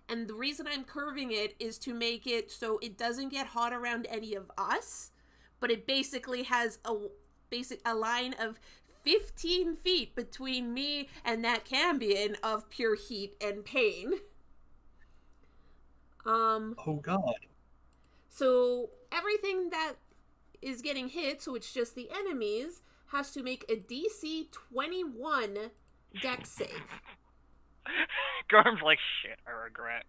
and the reason I'm curving it is to make it so it doesn't get hot around any of us, but it basically has a line of 15 feet between me and that Cambion of pure heat and pain. Oh god. So everything that is getting hit, so it's just the enemies, has to make a DC 21 dex save. Garm's like, shit, I regret.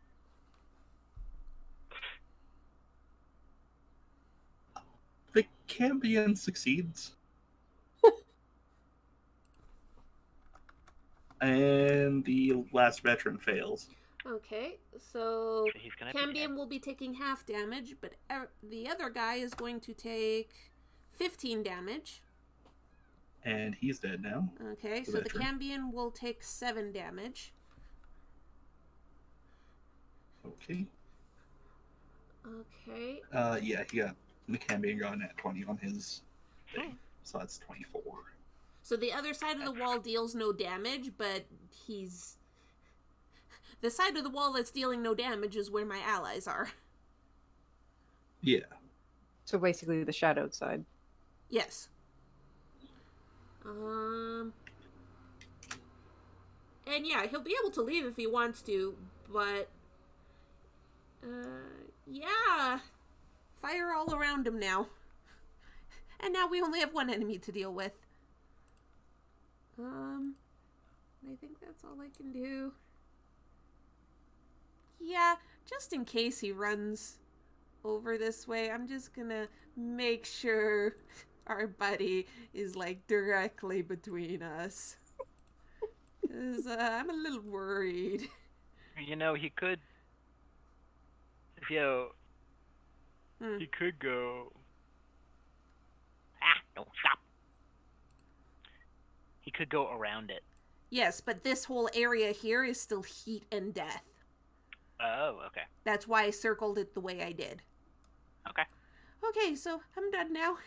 The Cambion succeeds. And the last veteran fails. Okay, so So he's gonna be Cambion dead. will be taking half damage, but the other guy is going to take 15 damage. And he's dead now. Okay, The so the veteran. Cambion will take 7 damage. Okay. Okay, Yeah, the Cambion got at 20 on his thing. So that's 24. so the other side of the wall deals no damage, but the side of the wall that's dealing no damage is where my allies are. Yeah. So basically the shadowed side. Yes. And yeah, he'll be able to leave if he wants to, but yeah. Fire all around him now. And now we only have one enemy to deal with. I think that's all I can do. Yeah, just in case he runs over this way, I'm just gonna make sure our buddy is like directly between us. 'Cause I'm a little worried. You know, he could. Yo, he could go. Don't stop. He could go around it. Yes, but this whole area here is still heat and death. Oh, okay. That's why I circled it the way I did. Okay. Okay, so I'm done now.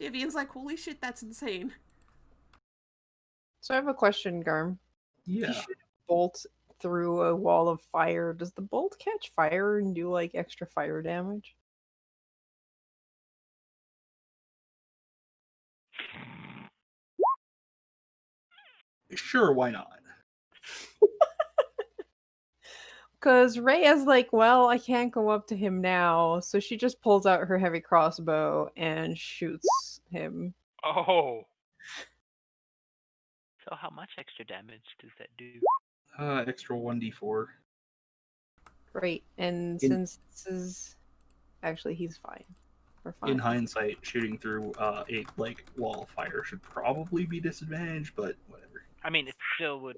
Vivian's like, holy shit, that's insane. So I have a question, Garm. Yeah. If you shoot a bolt through a wall of fire, does the bolt catch fire and do like extra fire damage? Sure, why not? Because Rhea's like, well, I can't go up to him now, so she just pulls out her heavy crossbow and shoots him. Oh. So how much extra damage does that do? Extra 1d4. Great. And In- since this is... Actually, he's fine. We're fine. In hindsight, shooting through a wall of fire should probably be disadvantaged, but whatever. I mean, it still would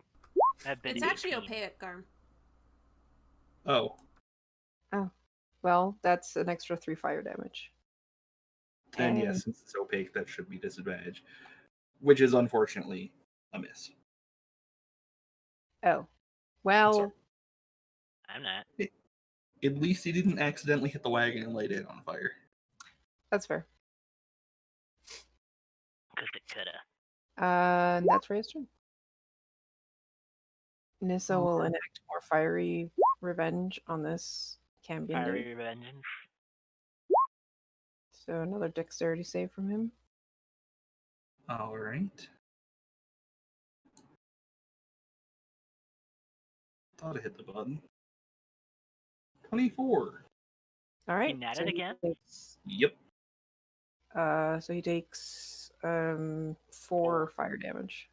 have been. It's actually 18. opaque, Garm. Oh, Well, that's an extra 3 fire damage. then And- yes, since it's opaque, that should be disadvantaged. Which is unfortunately a miss. Oh. Well, sorry. I'm not. At least he didn't accidentally hit the wagon and light it on fire. that's fair. Because it coulda. And that's Rhea's turn. Nissa will enact more fiery revenge on this Cambion. Fiery vengeance. So another dexterity save from him. All right. Thought I hit the button. 24. All right. He natted so he again? takes- Yep. so he takes 4 fire damage.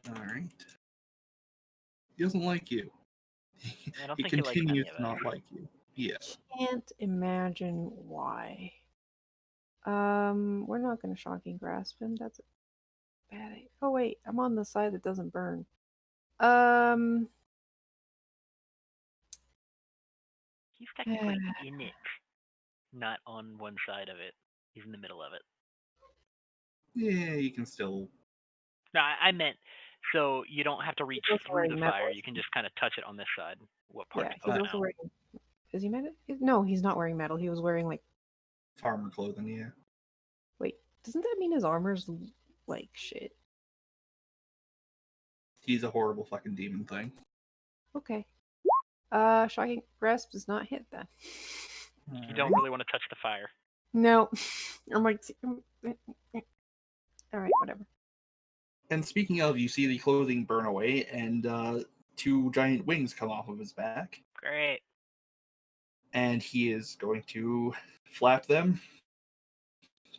All right. He doesn't like you. I don't He think he likes any continues of to not us. like you. Yeah. Can't imagine why. We're not gonna shocking grasp him. That's a bad idea. Oh wait, I'm on the side that doesn't burn. He's technically in it, not on one side of it. He's in the middle of it. Yeah, you can still. No, I meant so you don't have to reach also through wearing the metal, fire. isn't You can he? just kind of touch it on this side. What part? Yeah, he's to also know. wearing. Is he metal? No, he's not wearing metal. He was wearing like. Farmer clothing, yeah. Wait, doesn't that mean his armor's like shit? He's a horrible fucking demon thing. Okay. Shocking grasp does not hit then. You don't really want to touch the fire. No, I'm like. All right, whatever. And speaking of, you see the clothing burn away, and 2 giant wings come off of his back, Great. and he is going to flap them,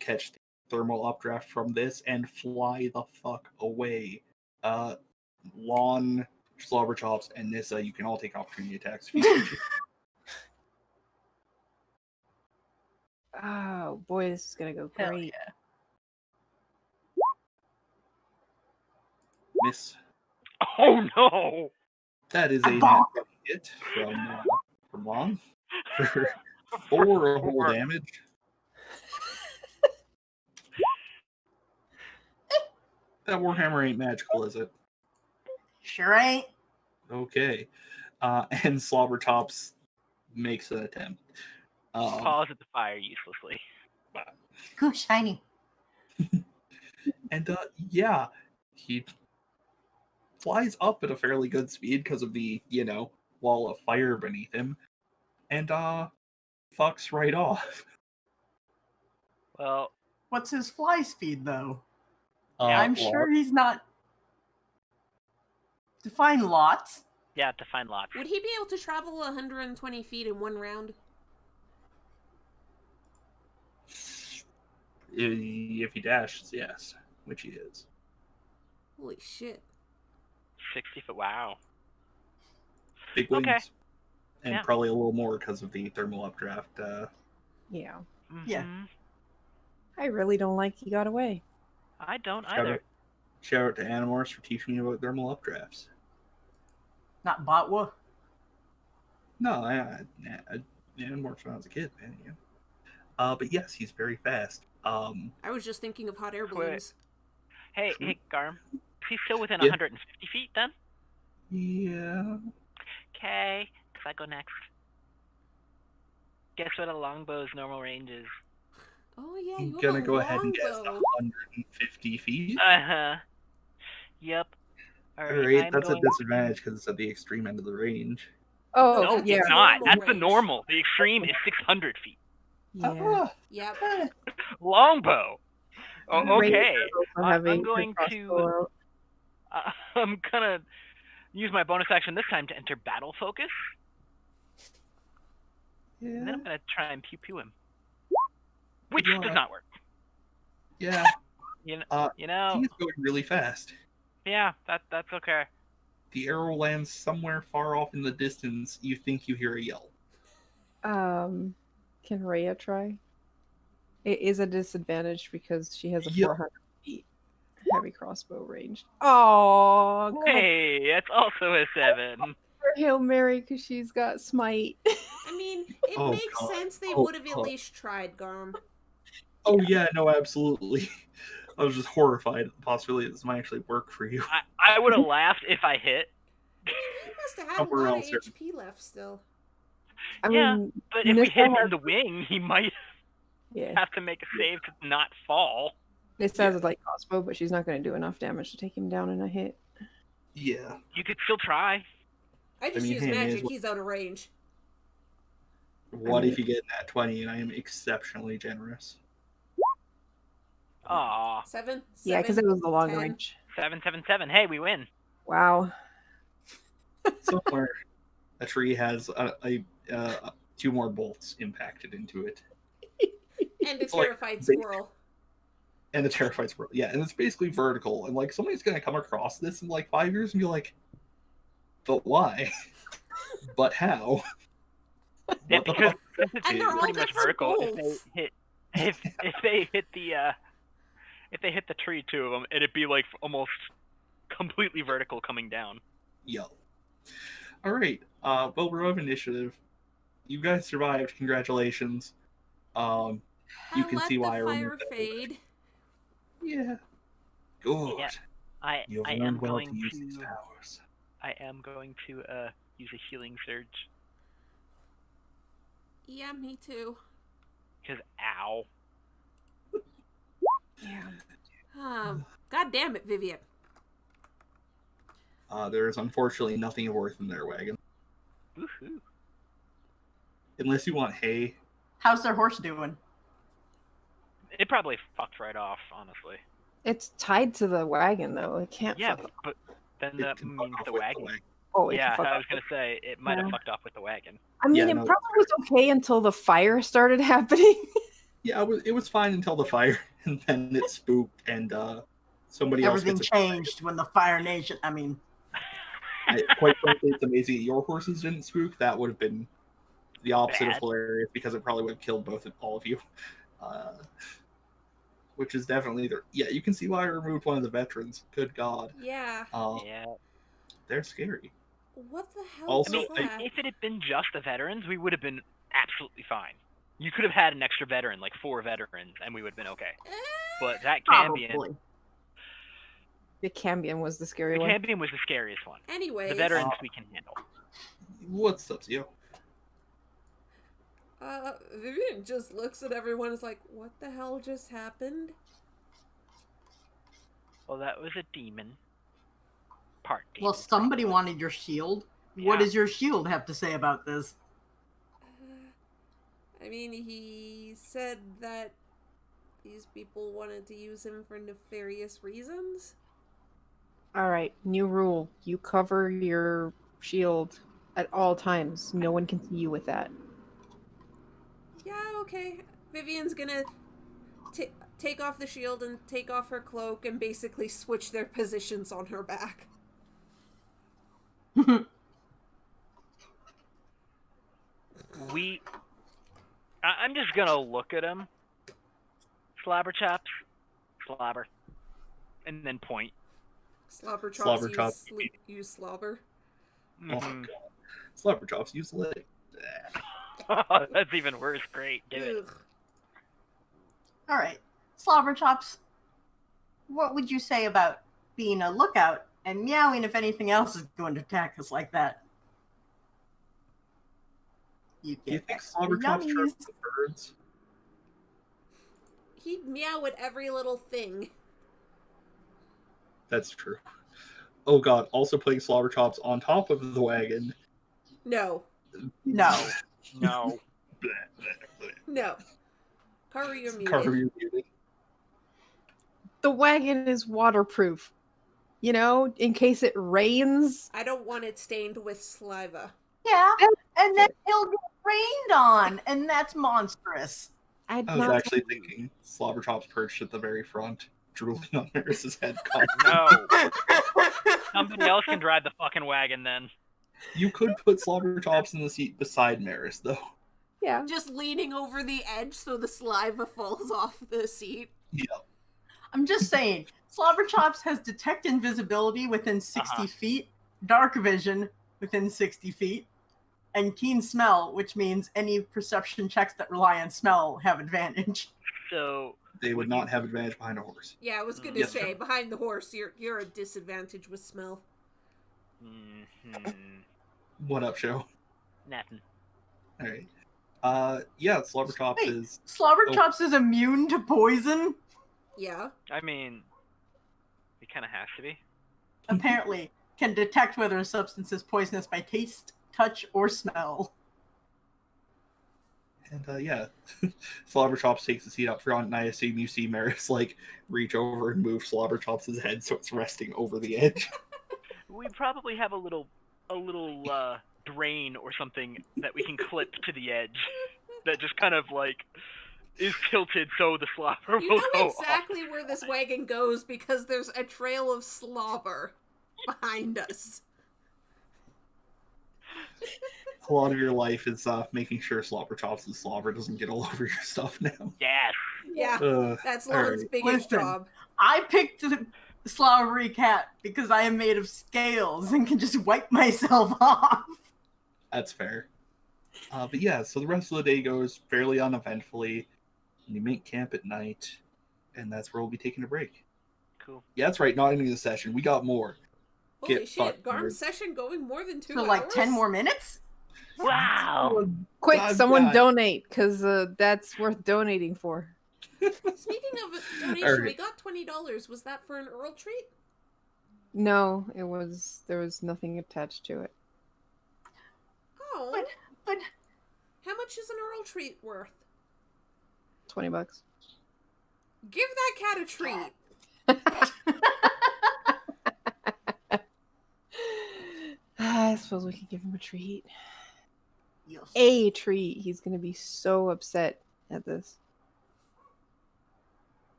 catch the thermal updraft from this, and fly the fuck away. Lon, Slobberchops, and Nissa, you can all take opportunity attacks if you want to. Oh boy, this is gonna go Hell great. yeah. Miss. Oh no! That is a nat hit from Lon for 4 whole damage. That Warhammer ain't magical, is it? Sure ain't. Okay. And Slobbertops makes an attempt. Pause at the fire uselessly. Ooh, shiny. And yeah, he flies up at a fairly good speed because of the, wall of fire beneath him, and fucks right off. Well, What's his fly speed, though? Yeah, I'm sure he's not. Define lots. yeah, to find lots. Would he be able to travel 120 feet in one round? If he dashes, yes, which he is. Holy shit. 60 foot. Wow. Big wings. Okay. And Yeah. probably a little more because of the thermal updraft. Yeah. Yeah. Mhm. I really don't like he got away. I don't Shout either. out, shout out to Animorphs for teaching me about thermal updrafts. Not Botwa. No, I Animorphs when I was a kid, man. Yeah. But yes, he's very fast. I was just thinking of hot air balloons. Hey, True. hey, Garm. Is he still within Yeah. 150 feet then? Yeah. Okay, because I go next. Guess what a longbow's normal range is? Oh yeah, I'm you have gonna a go ahead and guess longbow. 150 feet. Uh-huh. Yep. Alright, I'm that's going a disadvantage because it's at the extreme end of the range. Oh, No, that's yeah. it's not. normal That's the range. normal. The extreme is 600 feet. Yeah. Yep. Longbow. Oh, Rangers okay. also have a I'm going crossbow to. I'm gonna use my bonus action this time to enter battle focus, and then I'm gonna try and pew pew him, which Yeah. does not work. Yeah. You Uh, know. He's going really fast. Yeah, that's okay. The arrow lands somewhere far off in the distance. You think you hear a yell. Can Rhea try? It is a disadvantage because she has a Yep. 400 feet heavy crossbow range. Oh, Hey, that's also a 7. Hail Mary because she's got smite. I mean, it Oh, makes God. sense they Oh, would have at God. least tried, Garm. Oh yeah, no, absolutely. I was just horrified at the possibility that this might actually work for you. I would have laughed if I hit. I mean, he must have had Somewhere a lot else, of HP left still. I Yeah, mean, But if we Nissa hit him has- in the wing, he might yeah, have to make a save to not fall. Nissa has a light crossbow, but she's not going to do enough damage to take him down in a hit. Yeah. You could still try. I just mean, use hey, man, magic. it's- He's out of range. What if you get that 20 and I am exceptionally generous? Aw. 7. Yeah, because it was the long 10. range. 777. Hey, we win. Wow. Somewhere, a tree has two more bolts impacted into it. And a It's like terrified basic- squirrel. And a terrified squirrel. Yeah, and it's basically vertical. And like somebody's gonna come across this in like 5 years and be like, but why? But how? Yeah, What the because fuck? since it's And they're all pretty much different vertical, bolts. if they hit the tree, two of them, it'd be like almost completely vertical coming down. Yo. All right. Well, we're of initiative. You guys survived. Congratulations. You I can let see the why I fire removed that. fade. Yeah. Good. Yeah, I You've am learned well going to use these to powers. use a healing surge. Yeah, me too. Cause ow. Yeah. God damn it, Vivian. There is unfortunately nothing of worth in their wagon. Woohoo. Unless you want hay. How's their horse doing? It probably fucked right off, honestly. It's tied to the wagon, though. It can't Yeah, fuck. but then It that can means fuck the off with wagon. Oh, it Yeah, can fuck I off. was gonna say it might have Yeah. fucked off with the wagon. I mean, Yeah, it no. probably was okay until the fire started happening. Yeah, it was fine until the fire, and then it spooked, and somebody Everything else gets changed when the Fire Nation. Quite frankly, it's amazing that your horses didn't spook. That would have been the opposite of Bad. hilarious because it probably would have killed all of you. Which is definitely yeah. You can see why I removed one of the veterans. Good God. Yeah. Yeah. They're scary. What the hell Also, I mean, was that? if it had been just the veterans, we would have been absolutely fine. You could have had an extra veteran, like 4 veterans, and we would have been okay. But that Cambion, Probably. The Cambion was the scary the one. Cambion was the scariest one. Anyways, The veterans we can handle. What's up, Zio? Vivian just looks at everyone and is like, what the hell just happened? Well, that was a demon. Part demon. Well, somebody probably. wanted your shield. What Yeah. does your shield have to say about this? I mean, he said that these people wanted to use him for nefarious reasons. All right, new rule. You cover your shield at all times. No one can see you with that. Yeah, okay. Vivian's gonna take off the shield and take off her cloak and basically switch their positions on her back. I'm just gonna look at him. Slobber chops. Slobber. And then point. Slobber Slobber chops chop. use slobber. Oh my Mhm. God. Slobber chops use leg. That's even worse. Great. Do it. Ugh. All right, Slobber Chops, what would you say about being a lookout and meowing if anything else is going to attack us like that? You Do you get think extra Slobber chops yummies. chirp the birds? He'd meow at every little thing. That's true. Oh God! Also putting Slobber chops on top of the wagon. No. No. No. Blah, blah, blah. No. Karu, you're muted. Carver, you're muted. The wagon is waterproof. You know, in case it rains. I don't want it stained with saliva. Yeah, and then he'll get rained on, and that's monstrous. I'd I was not actually thinking Slobber chops perched at the very front, drooling on Maris's head. No. Somebody else can drive the fucking wagon then. You could put Slobber chops in the seat beside Maris, though. Yeah. Just leaning over the edge so the saliva falls off the seat. Yeah. I'm just saying, Slobber Chops has detect invisibility within 60 Uh-huh. feet, dark vision within 60 feet, and keen smell, which means any perception checks that rely on smell have advantage. So They would not have advantage behind a horse. Yeah, I was gonna Yes, say, sir. behind the horse, you're at disadvantage with smell. What up, show? Nothing. All right. Yeah, Slobber chops Wait. is. Slobber Oh. Chops is immune to poison? Yeah. I mean, it kind of has to be. Apparently, can detect whether a substance is poisonous by taste, touch, or smell. And yeah, Slobberchops takes a seat up front, and I assume you see Maris like reach over and move Slobberchops' head so it's resting over the edge. We probably have a little drain or something that we can clip to the edge that just kind of like is tilted so the slobber You will know go exactly where this wagon goes because there's a trail of slobber behind us. A lot of your life is making sure Slobberchops' slobber doesn't get all over your stuff now. Yes. Yeah, that's Lauren's alright. biggest Listen. job. I picked the slobbery cat because I am made of scales and can just wipe myself off. That's fair. But yeah, so the rest of the day goes fairly uneventfully. You make camp at night, and that's where we'll be taking a break. Cool. Yeah, that's right, not ending the session. We got more. Holy Get shit, fucked, Garm's nerd. session going more than 2 So hours? like 10 more minutes? Wow. Quick, God, someone God. donate, because that's worth donating for. Speaking of donation, Alright. we got $20. Was that for an Earl treat? No, there was nothing attached to it. Oh. But How much is an Earl treat worth? $20. Give that cat a treat. I suppose we could give him a treat. yes. A treat. He's gonna be so upset at this.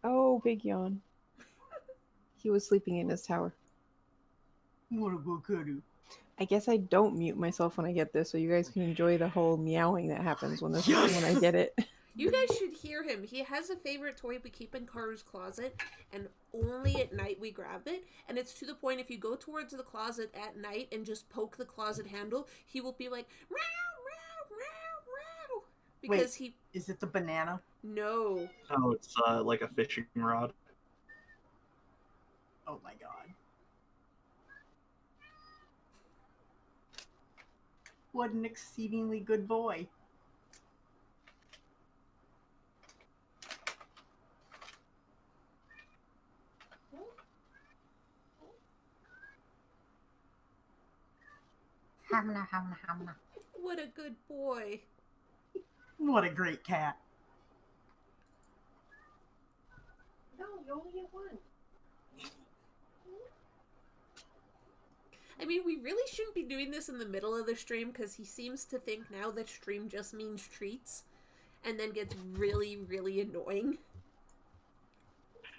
Oh, big yawn. He was sleeping in his tower. What a good cuddle. I guess I don't mute myself when I get this, so you guys can enjoy the whole meowing that happens when I get it. You guys should hear him. He has a favorite toy we keep in Karu's closet, and only at night we grab it. And it's to the point if you go towards the closet at night and just poke the closet handle, he will be like, meow, meow, meow, meow. Because Is it the banana? No. Oh, it's like a fishing rod. Oh my god. What an exceedingly good boy. Hamna, hamna, hamna. What a good boy. What a great cat. No, you only get one. I mean, we really shouldn't be doing this in the middle of the stream because he seems to think now that stream just means treats and then gets really, really annoying.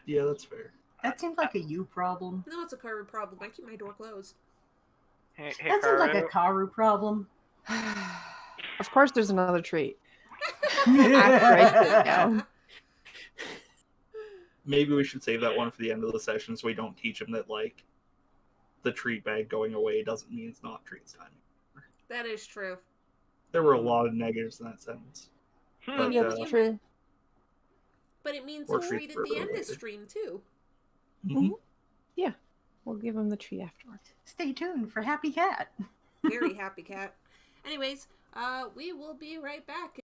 Yeah, that's fair. That seems like a you problem. No, it's a Karu problem. I keep my door closed. Hey, That seems like a Karu. Karu problem. Of course, there's another treat. Write it down. Maybe we should save that one for the end of the session so we don't teach him that, like, the treat bag going away doesn't mean it's not treats time. That is true. There were a lot of negatives in that sentence. But, Yeah, that's true. But it means Or he'll treat read at the end of further. stream, too. Mhm. Yeah, we'll give him the treat afterwards. Stay tuned for Happy Cat. Very happy cat. Anyways, we will be right back.